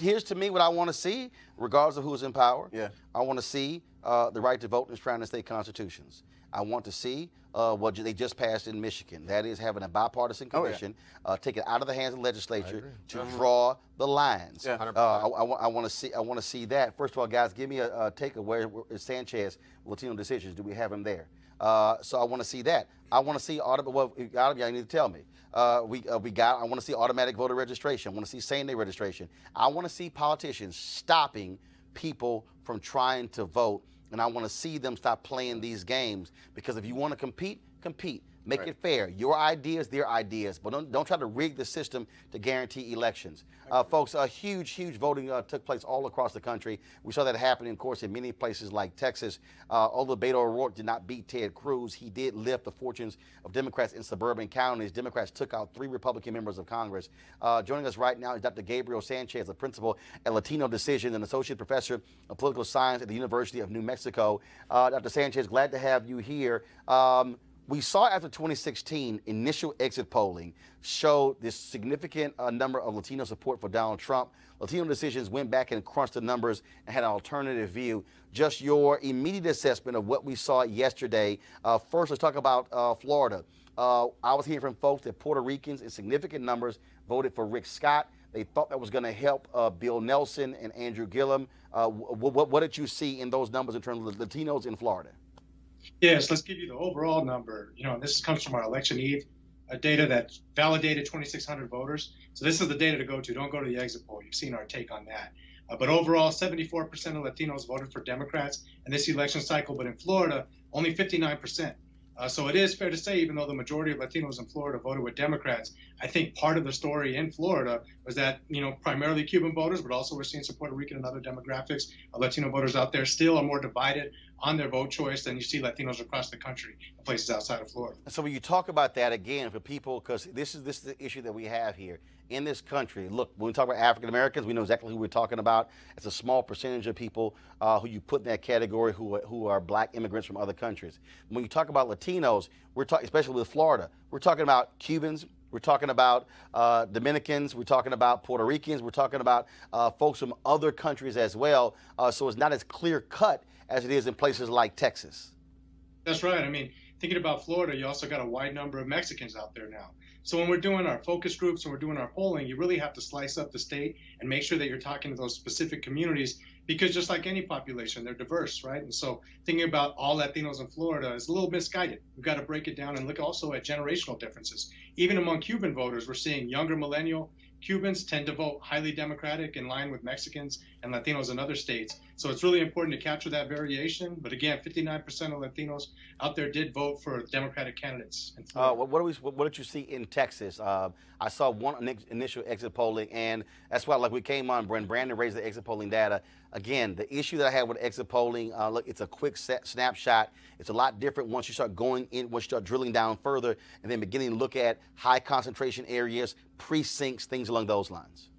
Here's to me what I want to see, regardless of who's in power. Yeah. I want to see the right to vote in trying to state constitutions. I want to see what they just passed in Michigan. That is having a bipartisan commission, take it out of the hands of the legislature to draw the lines. Yeah. I want to see that. First of all, guys, give me a take of where is Sanchez Latino decisions. Do we have him there? So I want to see that. I want to see y'all need to tell me. I want to see automatic voter registration. I want to see same-day registration. I want to see politicians stopping people from trying to vote. And I want to see them stop playing these games, because if you want to compete, compete. Make it fair. Your ideas, their ideas. But don't try to rig the system to guarantee elections. Folks, a huge voting took place all across the country. We saw that happening, of course, in many places like Texas. Although Beto O'Rourke did not beat Ted Cruz, he did lift the fortunes of Democrats in suburban counties. Democrats took out 3 Republican members of Congress. Joining us right now is Dr. Gabriel Sanchez, a principal at Latino Decisions and associate professor of political science at the University of New Mexico. Dr. Sanchez, glad to have you here. We saw after 2016, initial exit polling showed this significant number of Latino support for Donald Trump. Latino Decisions went back and crunched the numbers and had an alternative view. Just your immediate assessment of what we saw yesterday. First, let's talk about Florida. I was hearing from folks that Puerto Ricans in significant numbers voted for Rick Scott. They thought that was going to help Bill Nelson and Andrew Gilliam. What did you see in those numbers in terms of Latinos in Florida? Yes, let's give you the overall number. This comes from our election eve data that validated 2,600 voters. So this is the data to go to. Don't go to the exit poll. You've seen our take on that. But overall, 74% of Latinos voted for Democrats in this election cycle. But in Florida, only 59%. So it is fair to say, even though the majority of Latinos in Florida voted with Democrats, I think part of the story in Florida was that, primarily Cuban voters, but also we're seeing some Puerto Rican and other demographics of Latino voters out there still are more divided on their vote choice than you see Latinos across the country in places outside of Florida. So when you talk about that again for people, because this is the issue that we have here in this country. Look, when we talk about African Americans, we know exactly who we're talking about. It's a small percentage of people who you put in that category who are black immigrants from other countries. When you talk about Latinos, we're talking, especially with Florida, we're talking about Cubans. We're talking about Dominicans. We're talking about Puerto Ricans. We're talking about folks from other countries as well. So it's not as clear cut as it is in places like Texas. That's right. I mean, thinking about Florida, you also got a wide number of Mexicans out there now. So when we're doing our focus groups and we're doing our polling, you really have to slice up the state and make sure that you're talking to those specific communities, because just like any population, they're diverse, right? And so thinking about all Latinos in Florida is a little misguided. We've got to break it down and look also at generational differences. Even among Cuban voters, we're seeing younger millennial Cubans tend to vote highly Democratic in line with Mexicans and Latinos in other states. So it's really important to capture that variation. But again, 59% of Latinos out there did vote for Democratic candidates. What did you see in Texas? I saw one initial exit polling, and that's why, like, we came on, Brandon raised the exit polling data. Again, the issue that I had with exit polling, look, it's a quick snapshot. It's a lot different once you start going in, once you start drilling down further, and then beginning to look at high concentration areas, precincts, things along those lines.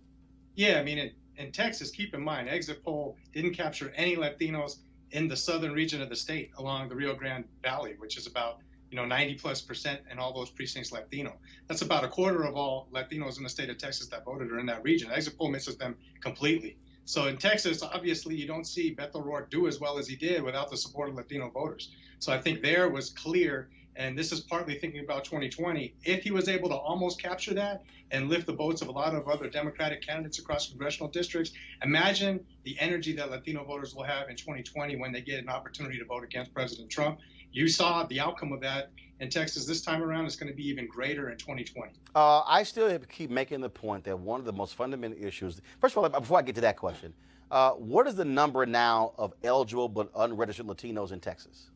Yeah, I mean, in Texas, keep in mind, exit poll didn't capture any Latinos in the southern region of the state along the Rio Grande Valley, which is about 90+% in all those precincts Latino. That's about a quarter of all Latinos in the state of Texas that voted are in that region. Exit poll misses them completely. So in Texas, obviously, you don't see Beto O'Rourke do as well as he did without the support of Latino voters. So I think there was clear, and this is partly thinking about 2020, if he was able to almost capture that and lift the votes of a lot of other Democratic candidates across congressional districts, imagine the energy that Latino voters will have in 2020 when they get an opportunity to vote against President Trump. You saw the outcome of that in Texas this time around. Is going to be even greater in 2020. I still keep making the point that one of the most fundamental issues, first of all, before I get to that question, what is the number now of eligible but unregistered Latinos in Texas?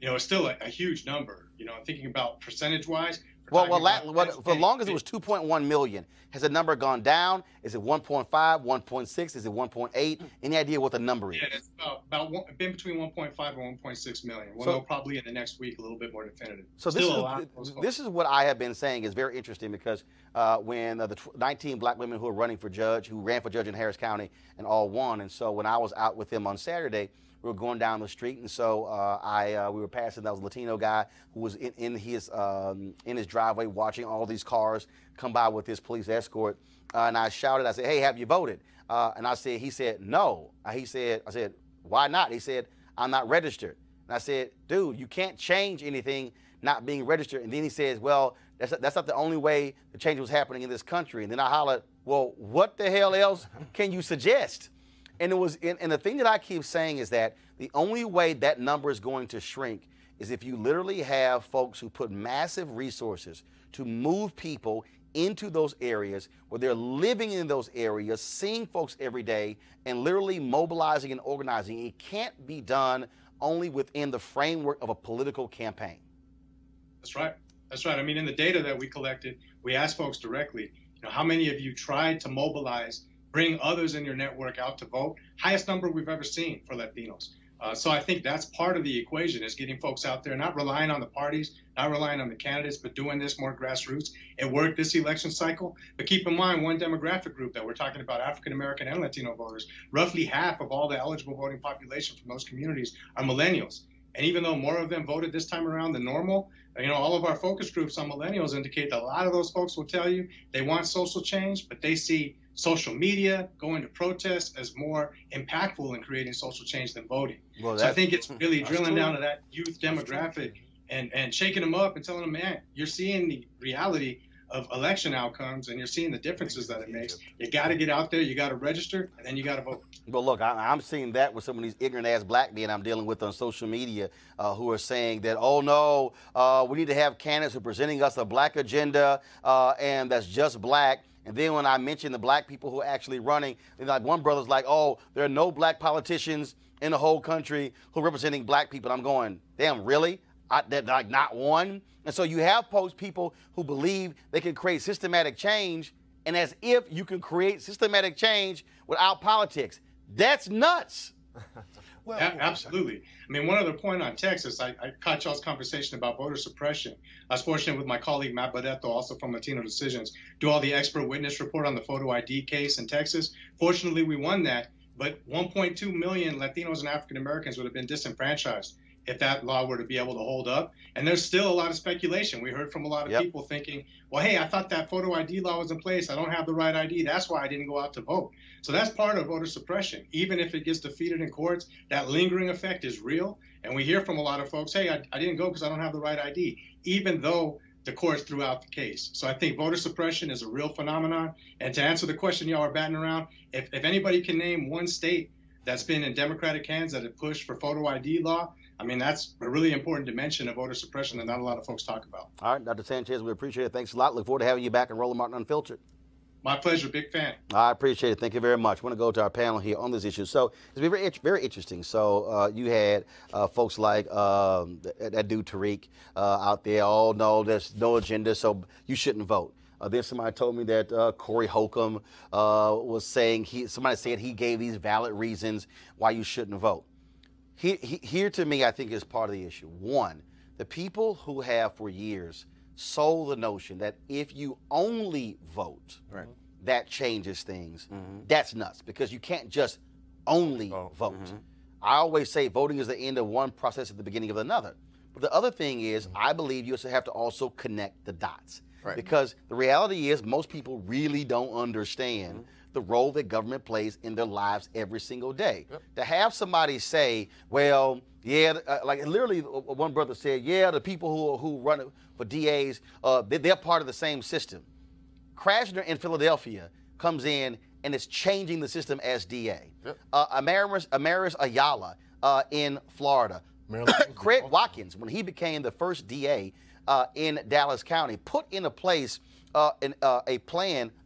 It's still a huge number. Thinking about percentage-wise. For as long as it was 2.1 million, has the number gone down? Is it 1.5, 1.6? Is it 1.8? Any idea what the number is? Yeah, it's been between 1.5 and 1.6 million. We'll know probably in the next week a little bit more definitive. So this is what I have been saying is very interesting, because when the 19 black women who are running for judge, who ran for judge in Harris County and all won, and so when I was out with them on Saturday, we were going down the street, and so we were passing. That was a Latino guy who was in his driveway watching all these cars come by with his police escort, and I shouted. I said, "Hey, have you voted?" And he said, "No." I said, "Why not?" He said, "I'm not registered." And I said, "Dude, you can't change anything not being registered." And then he says, "Well, that's not the only way the change was happening in this country." And then I hollered, "Well, what the hell else can you suggest?" And the thing that I keep saying is that the only way that number is going to shrink is if you literally have folks who put massive resources to move people into those areas, where they're living in those areas, seeing folks every day, and literally mobilizing and organizing. It can't be done only within the framework of a political campaign. That's right. That's right. I mean, in the data that we collected, we asked folks directly, how many of you tried to mobilize, bring others in your network out to vote? Highest number we've ever seen for Latinos. So I think that's part of the equation, is getting folks out there, not relying on the parties, not relying on the candidates, but doing this more grassroots. It worked this election cycle. But keep in mind, one demographic group that we're talking about, African American and Latino voters, roughly half of all the eligible voting population from those communities are millennials. And even though more of them voted this time around than normal, all of our focus groups on millennials indicate that a lot of those folks will tell you they want social change, but they see social media, going to protests as more impactful in creating social change than voting. Well, so I think it's really drilling down to that youth demographic and shaking them up and telling them, man, you're seeing the reality of election outcomes, and you're seeing the differences that it makes. You got to get out there, you got to register, and then you got to vote. But look, I'm seeing that with some of these ignorant-ass black men I'm dealing with on social media who are saying that, oh, no, we need to have candidates who are presenting us a black agenda and that's just black. And then when I mention the black people who are actually running, like one brother's like, oh, there are no black politicians in the whole country who are representing black people. I'm going, damn, really? Like not one? And so you have people who believe they can create systematic change, and as if you can create systematic change without politics. That's nuts. Well, absolutely. I mean, one other point on Texas, I caught y'all's conversation about voter suppression. I was fortunate with my colleague Matt Badetto, also from Latino Decisions, do all the expert witness report on the photo ID case in Texas. Fortunately, we won that, but 1.2 million Latinos and African Americans would have been disenfranchised if that law were to be able to hold up. And there's still a lot of speculation. We heard from a lot of people thinking, well, hey, I thought that photo ID law was in place. I don't have the right ID. That's why I didn't go out to vote. So that's part of voter suppression. Even if it gets defeated in courts, that lingering effect is real. And we hear from a lot of folks, hey, I didn't go because I don't have the right ID, even though the courts threw out the case. So I think voter suppression is a real phenomenon. And to answer the question y'all are batting around, if anybody can name one state that's been in Democratic hands that have pushed for photo ID law, I mean, that's a really important dimension of voter suppression that not a lot of folks talk about. All right, Dr. Sanchez, we appreciate it. Thanks a lot. Look forward to having you back on Roland Martin Unfiltered. My pleasure. Big fan. I appreciate it. Thank you very much. I want to go to our panel here on this issue. So it's been very interesting. So you had folks like that dude Tariq out there. Oh, no, there's no agenda, so you shouldn't vote. Then somebody told me that Corey Holcomb was saying, somebody said he gave these valid reasons why you shouldn't vote. Here to me, I think is part of the issue. One, the people who have for years sold the notion that if you only vote, that changes things. That's nuts, because you can't just only vote. I always say voting is the end of one process at the beginning of another. But the other thing is, I believe you have to also connect the dots. Because the reality is most people really don't understand the role that government plays in their lives every single day. To have somebody say, well, yeah, like literally one brother said, yeah, the people who run for DAs, they're part of the same system. Krasner in Philadelphia comes in and is changing the system as DA. Amaris Ayala in Florida. Craig Watkins, when he became the first DA in Dallas County, put into place a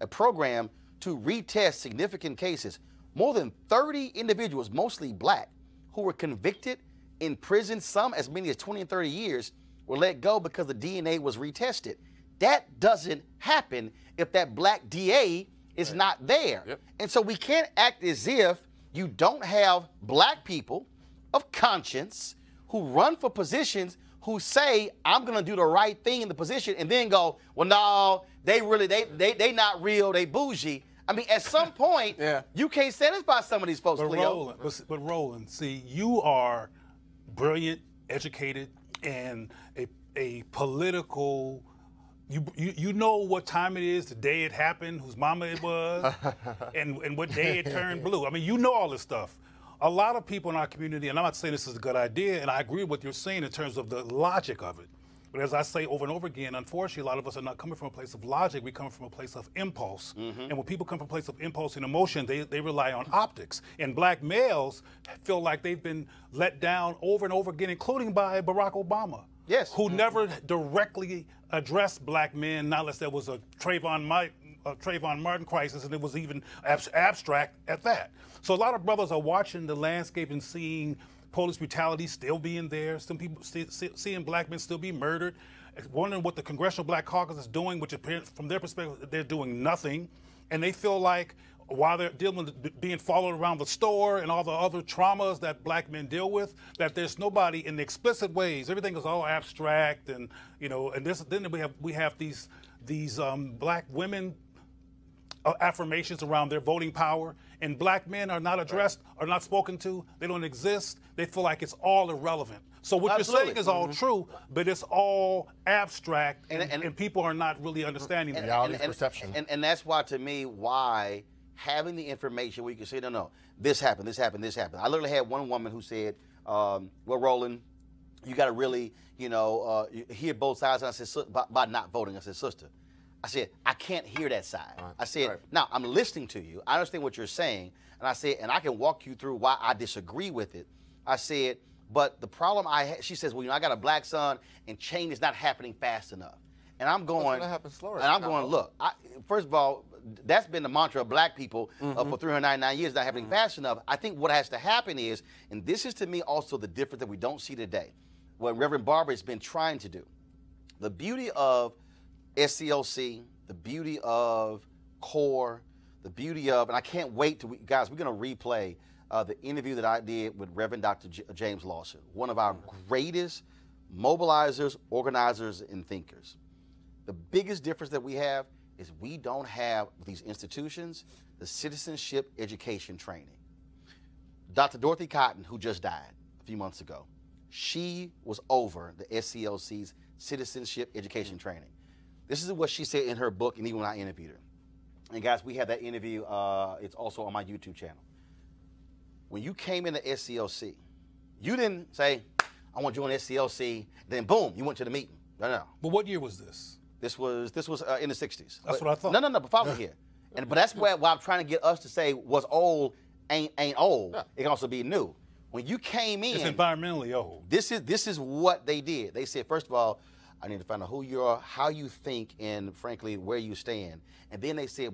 program to retest significant cases. More than 30 individuals, mostly black, who were convicted in prison, some as many as 20 and 30 years, were let go because the DNA was retested. That doesn't happen if that black DA is not there. And so we can't act as if you don't have black people of conscience who run for positions who say, I'm going to do the right thing in the position, and then go, well, no, they not real, they bougie. I mean, at some point, you can't satisfy some of these folks, Cleo. But Roland, see, you are brilliant, educated, and a political, you know what time it is, the day it happened, whose mama it was, and what day it turned blue. I mean, you know all this stuff. A lot of people in our community, and I'm not saying this is a good idea, and I agree with what you're saying in terms of the logic of it. But as I say over and over again, unfortunately, a lot of us are not coming from a place of logic. We come from a place of impulse. And when people come from a place of impulse and emotion, they rely on optics. And black males feel like they've been let down over and over again, including by Barack Obama. Who never directly addressed black men, not unless there was a Trayvon Martin crisis, and it was even abstract at that. So a lot of brothers are watching the landscape and seeing police brutality still being there, some people seeing black men still be murdered, wondering what the Congressional Black Caucus is doing, which from their perspective, they're doing nothing. And they feel like while they're dealing with being followed around the store and all the other traumas that black men deal with, that there's nobody in the explicit ways. Everything is all abstract, and then we have these black women affirmations around their voting power, and black men are not addressed, are not spoken to, they don't exist, they feel like it's all irrelevant. So what you're saying is all true, but it's all abstract, and people are not really understanding that. Reality perception. And that's why, to me, why having the information where you can say, no, this happened, this happened, this happened. I literally had one woman who said, well, Roland, you got to really, hear both sides. And I said, by not voting. I said, sister, I said, I can't hear that side. Right. I said, Right. now I'm listening to you. I understand what you're saying. And I said, and I can walk you through why I disagree with it. I said, but the problem she says, well, I got a black son and change is not happening fast enough. And I'm going, That happens slower. and I'm going, look, first of all, that's been the mantra of black people for 399 years, not happening fast enough. I think what has to happen is, and this is to me also the difference that we don't see today, what Reverend Barber has been trying to do. The beauty of SCLC, the beauty of CORE, the beauty of, and I can't wait to, guys, we're going to replay the interview that I did with Reverend Dr. James Lawson, one of our greatest mobilizers, organizers, and thinkers. The biggest difference that we have is we don't have these institutions the citizenship education training. Dr. Dorothy Cotton, who just died a few months ago, she was over the SCLC's citizenship education training. This is what she said in her book, and even when I interviewed her. And guys, we have that interview. It's also on my YouTube channel. When you came into SCLC, you didn't say, I want to join SCLC, then boom, you went to the meeting. No. But what year was this? This was in the 60s. That's what I thought. No, but follow me here. But that's why I'm trying to get us to say what's old ain't old. Yeah. It can also be new. When you came in, it's environmentally old. This is what they did. They said, first of all, I need to find out who you are, how you think, and frankly, where you stand. And then they said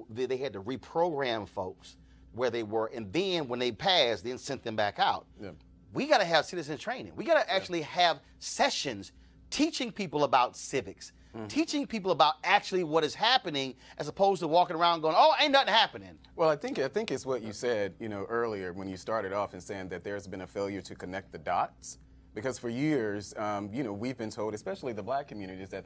they had to reprogram folks where they were, and then when they passed, then sent them back out. Yeah. We got to have citizen training. We got to actually have sessions teaching people about civics, teaching people about actually what is happening, as opposed to walking around going, "Oh, ain't nothing happening." Well, I think it's what you said, earlier when you started off and saying that there's been a failure to connect the dots. Because for years, we've been told, especially the black communities, that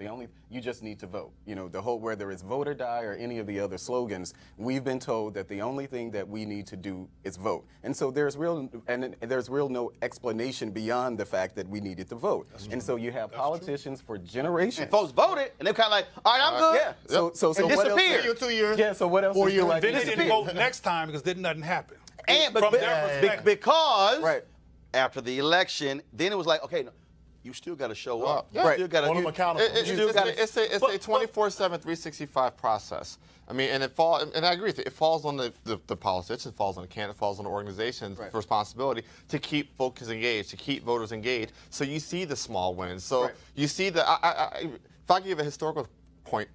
you just need to vote. The whole, whether it's vote or die or any of the other slogans, we've been told that the only thing that we need to do is vote. And so there's real no explanation beyond the fact that we needed to vote. And so you have politicians for generations. And folks voted, and they're kind of like, all right, I'm good. Yeah. So it what else? disappeared. 2 years. Yeah. So what else? 4 years. Then they didn't vote next time because then nothing happened. And from their perspective. because Right. after the election, then it was like, okay, no, you still got to show up. You Right. still got to Hold them accountable. It's a 24/7, 365 process. I mean, and I agree with you. It falls on the politicians, it falls on the candidate, it falls on the organization's responsibility to keep folks engaged, to keep voters engaged. So you see the small wins. So you see if I give a historical point,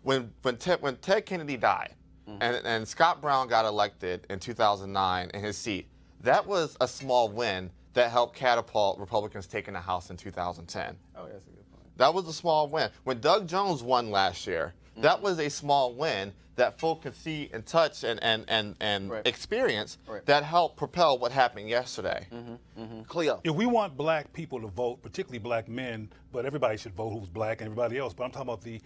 when Ted Kennedy died, and Scott Brown got elected in 2009 in his seat, that was a small win that helped catapult Republicans taking the House in 2010. Oh, that's a good point. That was a small win. When Doug Jones won last year, that was a small win that folk could see and touch and experience that helped propel what happened yesterday. Cleo. If we want black people to vote, particularly black men, but everybody should vote who's black and everybody else, but I'm talking about the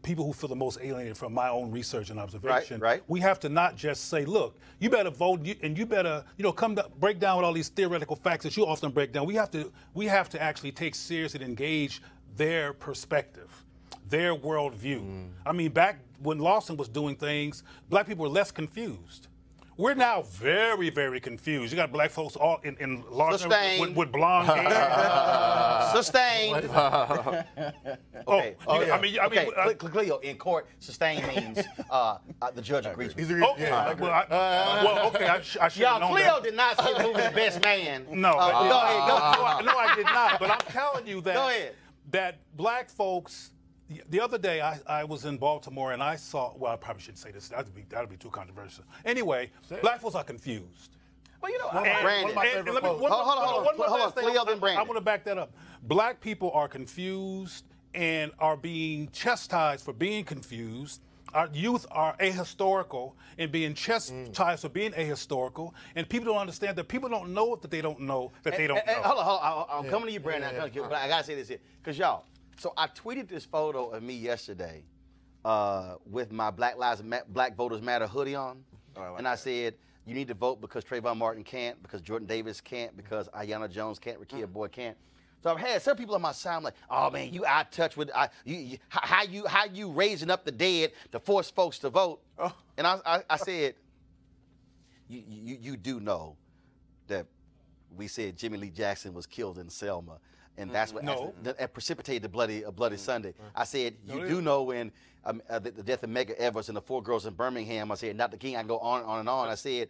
people who feel the most alienated from my own research and observation. Right. We have to not just say, look, you better vote and you better, come to break down with all these theoretical facts that you often break down. We have to actually take seriously and engage their perspective, their worldview. I mean, back when Lawson was doing things, black people were less confused. We're now very, very confused. You got black folks all in large with blonde hair. Sustained. Okay. Cleo, in court, sustained means the judge agrees with you. Okay. I should have known Cleo that. did not say who was the best man. No. Go ahead. No, I did not. But I'm telling you that, Go ahead. that black folks. The other day, I was in Baltimore and I saw. Well, I probably shouldn't say this. That'd be too controversial. Anyway, black folks are confused. Well, One Brandon. of my favorite quotes. Hold on. Cleo, then Brandon. I want to back that up. Black people are confused and are being chastised for being confused. Our youth are ahistorical and being chastised for being ahistorical. And people don't understand that people don't know that they don't know that they don't know. Hold on. I'm coming to you, Brandon. But I got to say this here. Because y'all, so I tweeted this photo of me yesterday with my Black Voters Matter hoodie on. And I said, you need to vote because Trayvon Martin can't, because Jordan Davis can't, because Aiyana Jones can't, Rekia Boyd can't. So I've had some people on my side, I'm like, oh man, you out of touch with how you raising up the dead to force folks to vote. And I said, you do know that we said Jimmy Lee Jackson was killed in Selma. and that's what that precipitated the bloody Sunday. I said, you do know when the death of Medgar Evers and the 4 girls in Birmingham. I said, not the king. I can go on and on. I said,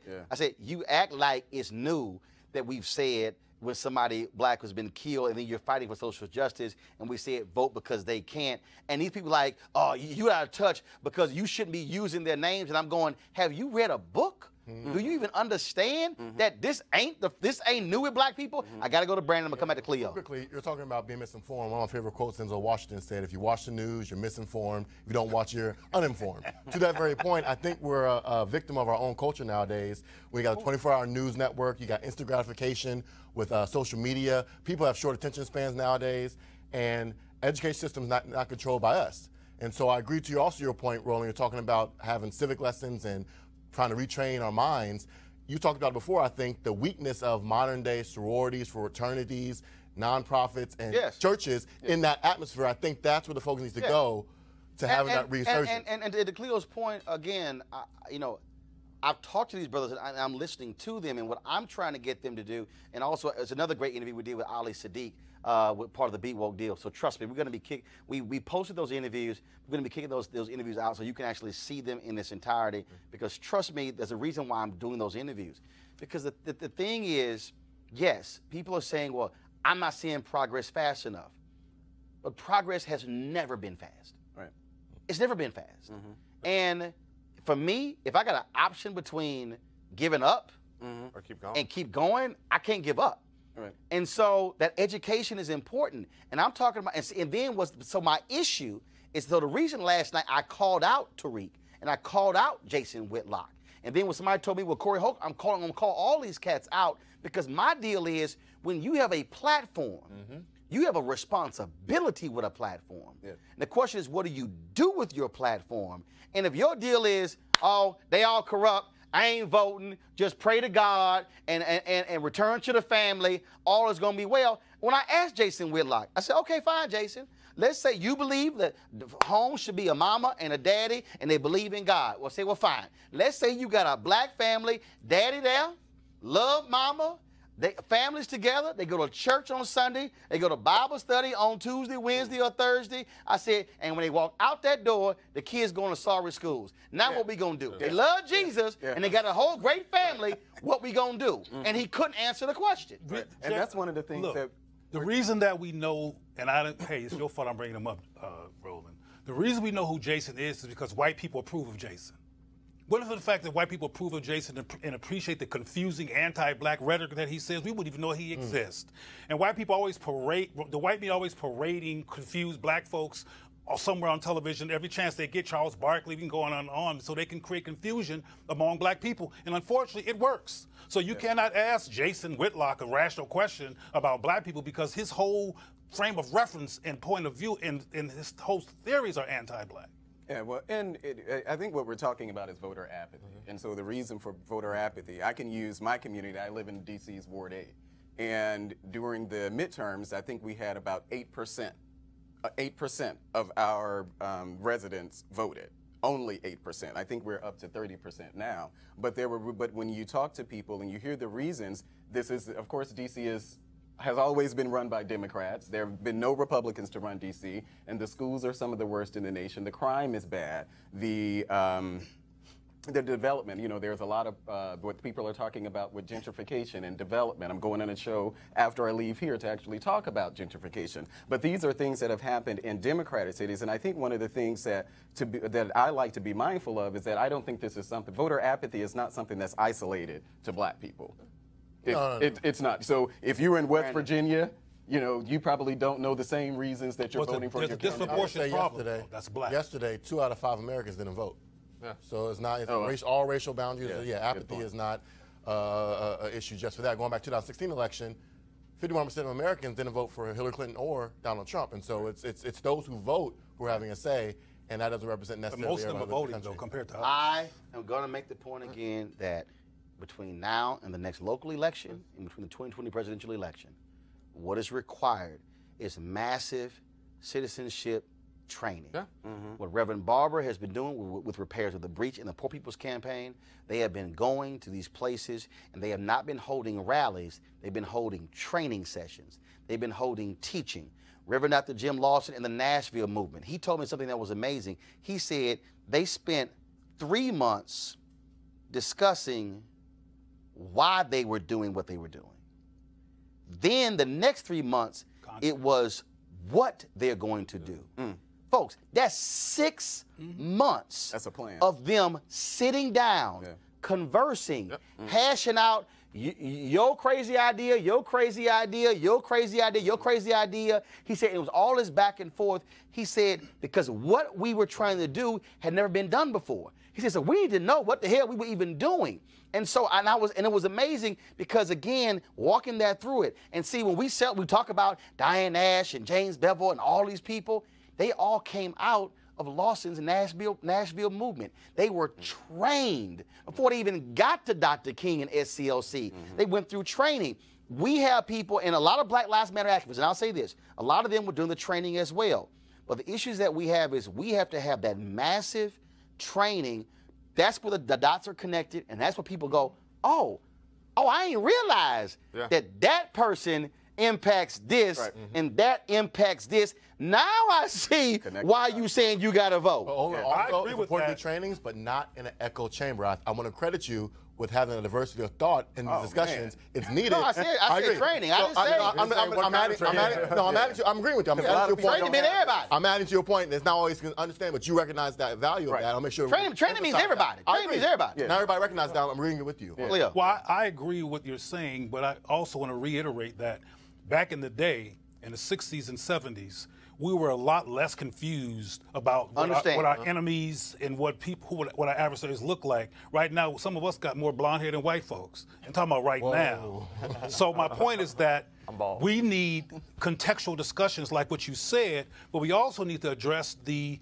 you act like it's new that we've said when somebody black has been killed and then you're fighting for social justice, and we said vote because they can't. And these people like, oh, you out of touch because you shouldn't be using their names. And I'm going, have you read a book? Do you even understand that this ain't new with black people? I got to go to Brandon. I'm going to come back to Cleo. Quickly, you're talking about being misinformed. One of my favorite quotes, Denzel Washington said, if you watch the news, you're misinformed. If you don't watch, you're uninformed. To that very point, I think we're a victim of our own culture nowadays. We got a 24-hour news network. You got instant gratification with social media. People have short attention spans nowadays, and education system is not controlled by us. And so I agree to your point, Roland. You're talking about having civic lessons and trying to retrain our minds. You talked about it before, I think, the weakness of modern-day sororities, fraternities, nonprofits, and churches in that atmosphere. I think that's where the focus needs to go to having that resurgence. And to Cleo's point, again, I've talked to these brothers, and I'm listening to them, and what I'm trying to get them to do, and also it's another great interview we did with Ali Sadiq, with part of the Beat Woke deal. So trust me, we're going to be we posted those interviews. We're going to be kicking those interviews out so you can actually see them in this entirety. Because trust me, there's a reason why I'm doing those interviews. Because the thing is, yes, people are saying, well, I'm not seeing progress fast enough. But progress has never been fast. Right. It's never been fast. And for me, if I got an option between giving up or keep going and keep going, I can't give up. Right. And so that education is important. And I'm talking about, and then so my issue is, so the reason last night I called out Tariq and I called out Jason Whitlock. And then when somebody told me, well, Corey Hoke, I'm going to call all these cats out, because my deal is when you have a platform, you have a responsibility with a platform. And the question is, what do you do with your platform? And if your deal is, oh, they all corrupt, I ain't voting, just pray to God and return to the family, all is going to be well. When I asked Jason Whitlock, I said, okay, fine, Jason. Let's say you believe that the home should be a mama and a daddy and they believe in God. Well, say, well, fine. Let's say you got a black family, daddy there, love mama, families together, they go to church on Sunday, they go to Bible study on Tuesday, Wednesday, or Thursday. I said, and when they walk out that door, the kids going to sorry schools. Now what we going to do? They love Jesus, and they got a whole great family. What we going to do? And he couldn't answer the question. Right. And that's one of the things that... The reason that we know, and hey, it's your fault I'm bringing him up, Roland. The reason we know who Jason is because white people approve of Jason. What if the fact that white people approve of Jason and appreciate the confusing anti-black rhetoric that he says, we wouldn't even know he exists. And white people always the white media always parading confused black folks or somewhere on television every chance they get. Charles Barkley, we can go on and on, so they can create confusion among black people. And unfortunately, it works. So you cannot ask Jason Whitlock a rational question about black people because his whole frame of reference and point of view and his whole theories are anti-black. Yeah, well, and I think what we're talking about is voter apathy. And so the reason for voter apathy, I can use my community. I live in D.C.'s Ward 8. And during the midterms, I think we had about 8%. 8% of our residents voted. Only 8%. I think we're up to 30% now. But when you talk to people and you hear the reasons, this is, of course, D.C. has always been run by Democrats. There have been no Republicans to run D.C., and the schools are some of the worst in the nation. The crime is bad. The development, there's a lot of what people are talking about with gentrification and development. I'm going on a show after I leave here to actually talk about gentrification. But these are things that have happened in Democratic cities, and I think one of the things that I like to be mindful of is that I don't think this is something, voter apathy is not something that's isolated to black people. It's not. So if you're in West Virginia, you probably don't know the same reasons that you're voting for your candidate. Disproportionate problem. That's black. Yesterday, 2 out of 5 Americans didn't vote. Yeah. So it's not all racial boundaries. Apathy is not an issue just for that. Going back to the 2016 election, 51% of Americans didn't vote for Hillary Clinton or Donald Trump, and so it's those who vote who are having a say, and that doesn't represent necessarily. But most of them are voting though, compared to us. I am going to make the point again that between now and the next local election, and between the 2020 presidential election, what is required is massive citizenship training. Yeah. What Reverend Barber has been doing with repairs of the breach and the Poor People's Campaign, they have been going to these places and they have not been holding rallies. They've been holding training sessions. They've been holding teaching. Reverend Dr. Jim Lawson in the Nashville movement, he told me something that was amazing. He said they spent 3 months discussing why they were doing what they were doing. Then the next 3 months, it was what they're going to do. Folks, that's 6 months That's a plan. of them sitting down, conversing, hashing out your crazy idea, your crazy idea, your crazy idea, your crazy idea. He said it was all this back and forth. He said because what we were trying to do had never been done before. He said, so we need to know what the hell we were even doing. And so, and it was amazing because again, walking that through it and see when we talk about Diane Nash and James Bevel and all these people, they all came out of Lawson's Nashville movement. They were trained before they even got to Dr. King and SCLC. They went through training. We have people, and a lot of Black Lives Matter activists, and I'll say this, a lot of them were doing the training as well. But the issues that we have is we have to have that massive training. That's where the dots are connected, and that's where people go, oh, I ain't realized that person impacts this and that impacts this. Now I see why you saying you got to vote. I agree with that. Trainings, but not in an echo chamber. I want to credit you with having a diversity of thought in these discussions. It's needed. No, I said training. I didn't say. I'm agreeing with you. I'm adding to your point. Training means everybody. I'm adding to your point, and it's not always going to understand, but you recognize that value of that. I'll make sure. Training means everybody. Training means everybody. Now everybody recognizes that. I'm reading it with you. Leo. Well, I agree with what you're saying, but I also want to reiterate that back in the day, in the 60s and 70s, we were a lot less confused about what our enemies and what our adversaries look like. Right now, some of us got more blonde hair than white folks. I'm talking about right now. So my point is that we need contextual discussions like what you said, but we also need to address the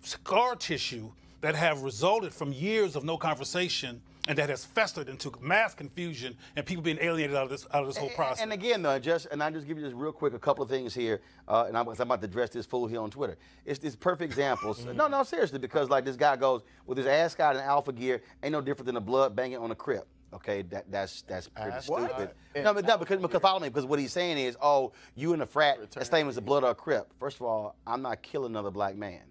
scar tissue that have resulted from years of no conversation and that has festered into mass confusion and people being alienated out of this whole process. And again, though, I'll just give you just real quick a couple of things here, and I'm about to address this fool here on Twitter. It's perfect examples. No, seriously, because like this guy goes with his ass guy in alpha gear, ain't no different than a blood banging on a crib. Okay, that's pretty stupid. No, because follow me, because what he's saying is, oh, you in a frat, that same as the blood or a crip. First of all, I'm not killing another black man.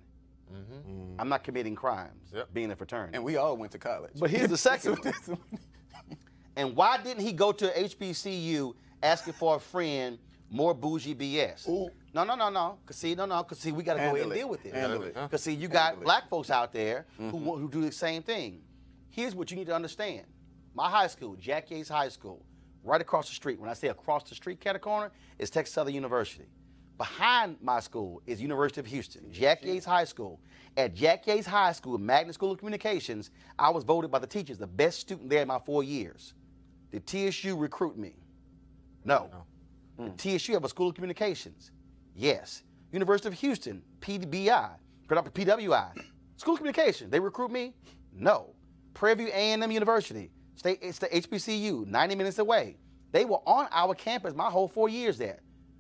I'm not committing crimes, being a fraternity. And we all went to college. But here's the second one. And why didn't he go to HBCU asking for a friend, more bougie BS? Ooh. No. Because see, we got to go ahead and deal with it. Because see, you got black folks out there who do the same thing. Here's what you need to understand. My high school, Jack Yates High School, right across the street. When I say across the street, cat corner, is Texas Southern University. Behind my school is University of Houston, Jack Yates High School. At Jack Yates High School, Magnet School of Communications, I was voted by the teachers the best student there in my 4 years. Did TSU recruit me? No. Did TSU have a School of Communications? Yes. University of Houston, PWI, School of Communication, they recruit me? No. Prairie View A&M University, it's the HBCU, 90 minutes away. They were on our campus my whole 4 years there.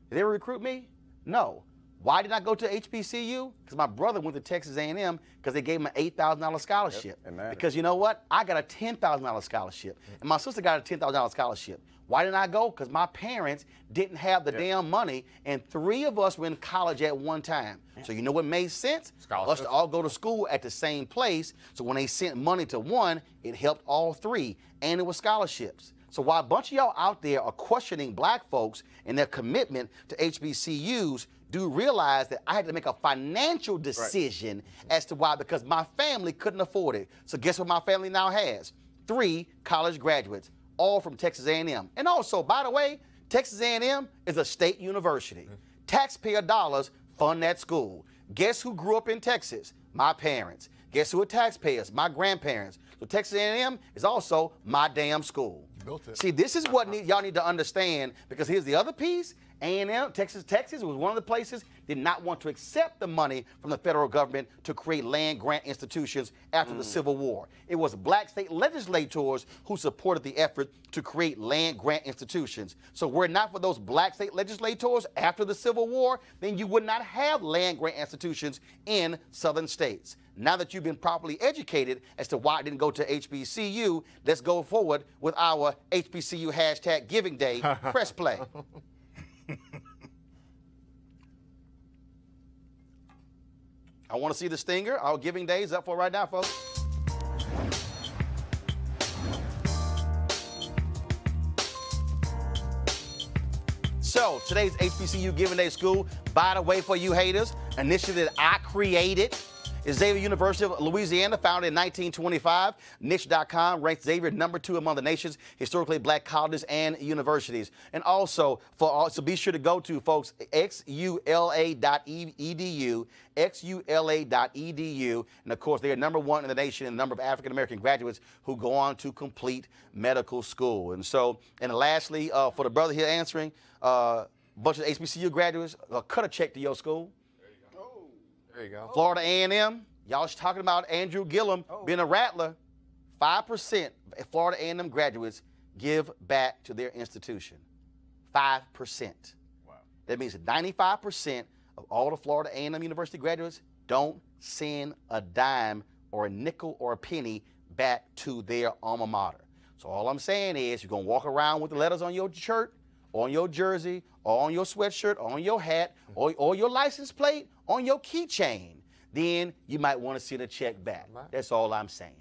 Did they recruit me? No. Why did I go to HBCU? Because my brother went to Texas A&M because they gave him an $8,000 scholarship. Because you know what? I got a $10,000 scholarship. And my sister got a $10,000 scholarship. Why didn't I go? Because my parents didn't have the damn money, and 3 of us were in college at one time. So you know what made sense? Us to all go to school at the same place. So when they sent money to one, it helped all 3, and it was scholarships. So while a bunch of y'all out there are questioning black folks and their commitment to HBCUs, do realize that I had to make a financial decision as to why, because my family couldn't afford it. So guess what my family now has? 3 college graduates, all from Texas A&M. And also, by the way, Texas A&M is a state university. Taxpayer dollars fund that school. Guess who grew up in Texas? My parents. Guess who are taxpayers? My grandparents. So Texas A&M is also my damn school. See, this is what y'all need to understand, because here's the other piece. A&M, Texas was one of the places did not want to accept the money from the federal government to create land grant institutions after the Civil War. It was black state legislators who supported the effort to create land grant institutions. So were it not for those black state legislators after the Civil War, then you would not have land grant institutions in southern states. Now that you've been properly educated as to why it didn't go to HBCU, let's go forward with our HBCU hashtag Giving Day. Press play. I want to see the stinger. Our Giving Day is up for right now, folks. So today's HBCU Giving Day School, by the way, for you haters, initiative that I created, is Xavier University of Louisiana, founded in 1925. Niche.com ranks Xavier #2 among the nation's historically black colleges and universities. And also, so be sure to go to, folks, xula.edu, xula.edu. And, of course, they are #1 in the nation in the number of African-American graduates who go on to complete medical school. And so, and lastly, for the brother here answering, bunch of HBCU graduates, cut a check to your school. There you go. Florida A&M, y'all talking about Andrew Gilliam being a rattler. 5% of Florida A&M graduates give back to their institution. 5%. Wow. That means that 95% of all the Florida A&M University graduates don't send a dime or a nickel or a penny back to their alma mater. So all I'm saying is you're going to walk around with the letters on your shirt, on your jersey, or on your sweatshirt, or on your hat, or your license plate, on your keychain, then you might want to send a check back. That's all I'm saying.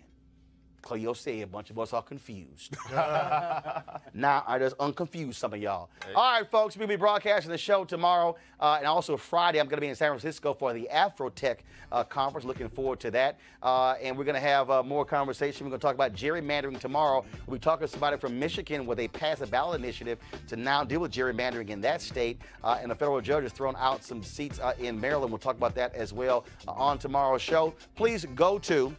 Cleo said a bunch of us are confused. Now I just unconfused some of y'all. Hey. All right, folks, we'll be broadcasting the show tomorrow, and also Friday. I'm going to be in San Francisco for the Afrotech conference. Looking forward to that. And we're going to have more conversation. We're going to talk about gerrymandering tomorrow. We'll be talking to somebody from Michigan where they passed a ballot initiative to now deal with gerrymandering in that state. And a federal judge has thrown out some seats in Maryland. We'll talk about that as well on tomorrow's show. Please go to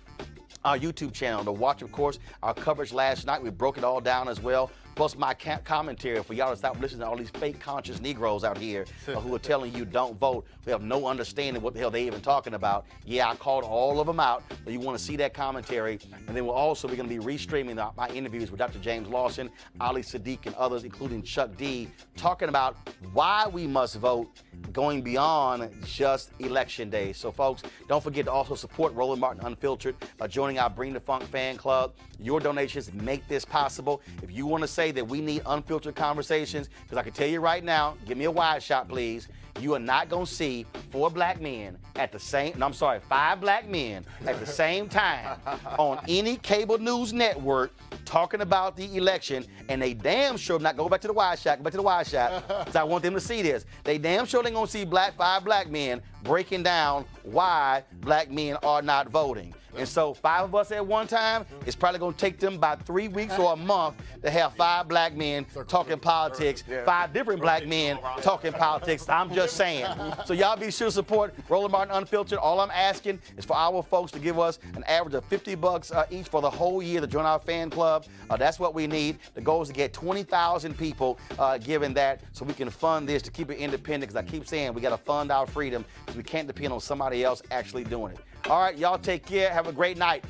our YouTube channel to watch, of course, our coverage last night. We broke it all down as well, plus my commentary for y'all to stop listening to all these fake conscious Negroes out here who are telling you don't vote. We have no understanding what the hell they even talking about. Yeah, I called all of them out, but you want to see that commentary. And then we're going to be restreaming my interviews with Dr. James Lawson, Ali Sadiq, and others, including Chuck D, talking about why we must vote going beyond just election day. So, folks, don't forget to also support Roland Martin Unfiltered by joining our Bring the Funk fan club. Your donations make this possible. If you want to say that we need unfiltered conversations, because I can tell you right now, give me a wide shot, please. You are not going to see 5 black men at the same time on any cable news network talking about the election, and they damn sure not go back to the wide shot, because I want them to see this. They damn sure ain't going to see 5 black men breaking down why black men are not voting. And so 5 of us at one time, it's probably going to take them about 3 weeks or a month to have 5 black men talking politics, 5 different black men talking politics. I'm just saying. So y'all be sure to support Roland Martin Unfiltered. All I'm asking is for our folks to give us an average of $50 each for the whole year to join our fan club. That's what we need. The goal is to get 20,000 people giving that so we can fund this to keep it independent, because I keep saying we got to fund our freedom because we can't depend on somebody else actually doing it. All right, y'all take care. Have a great night.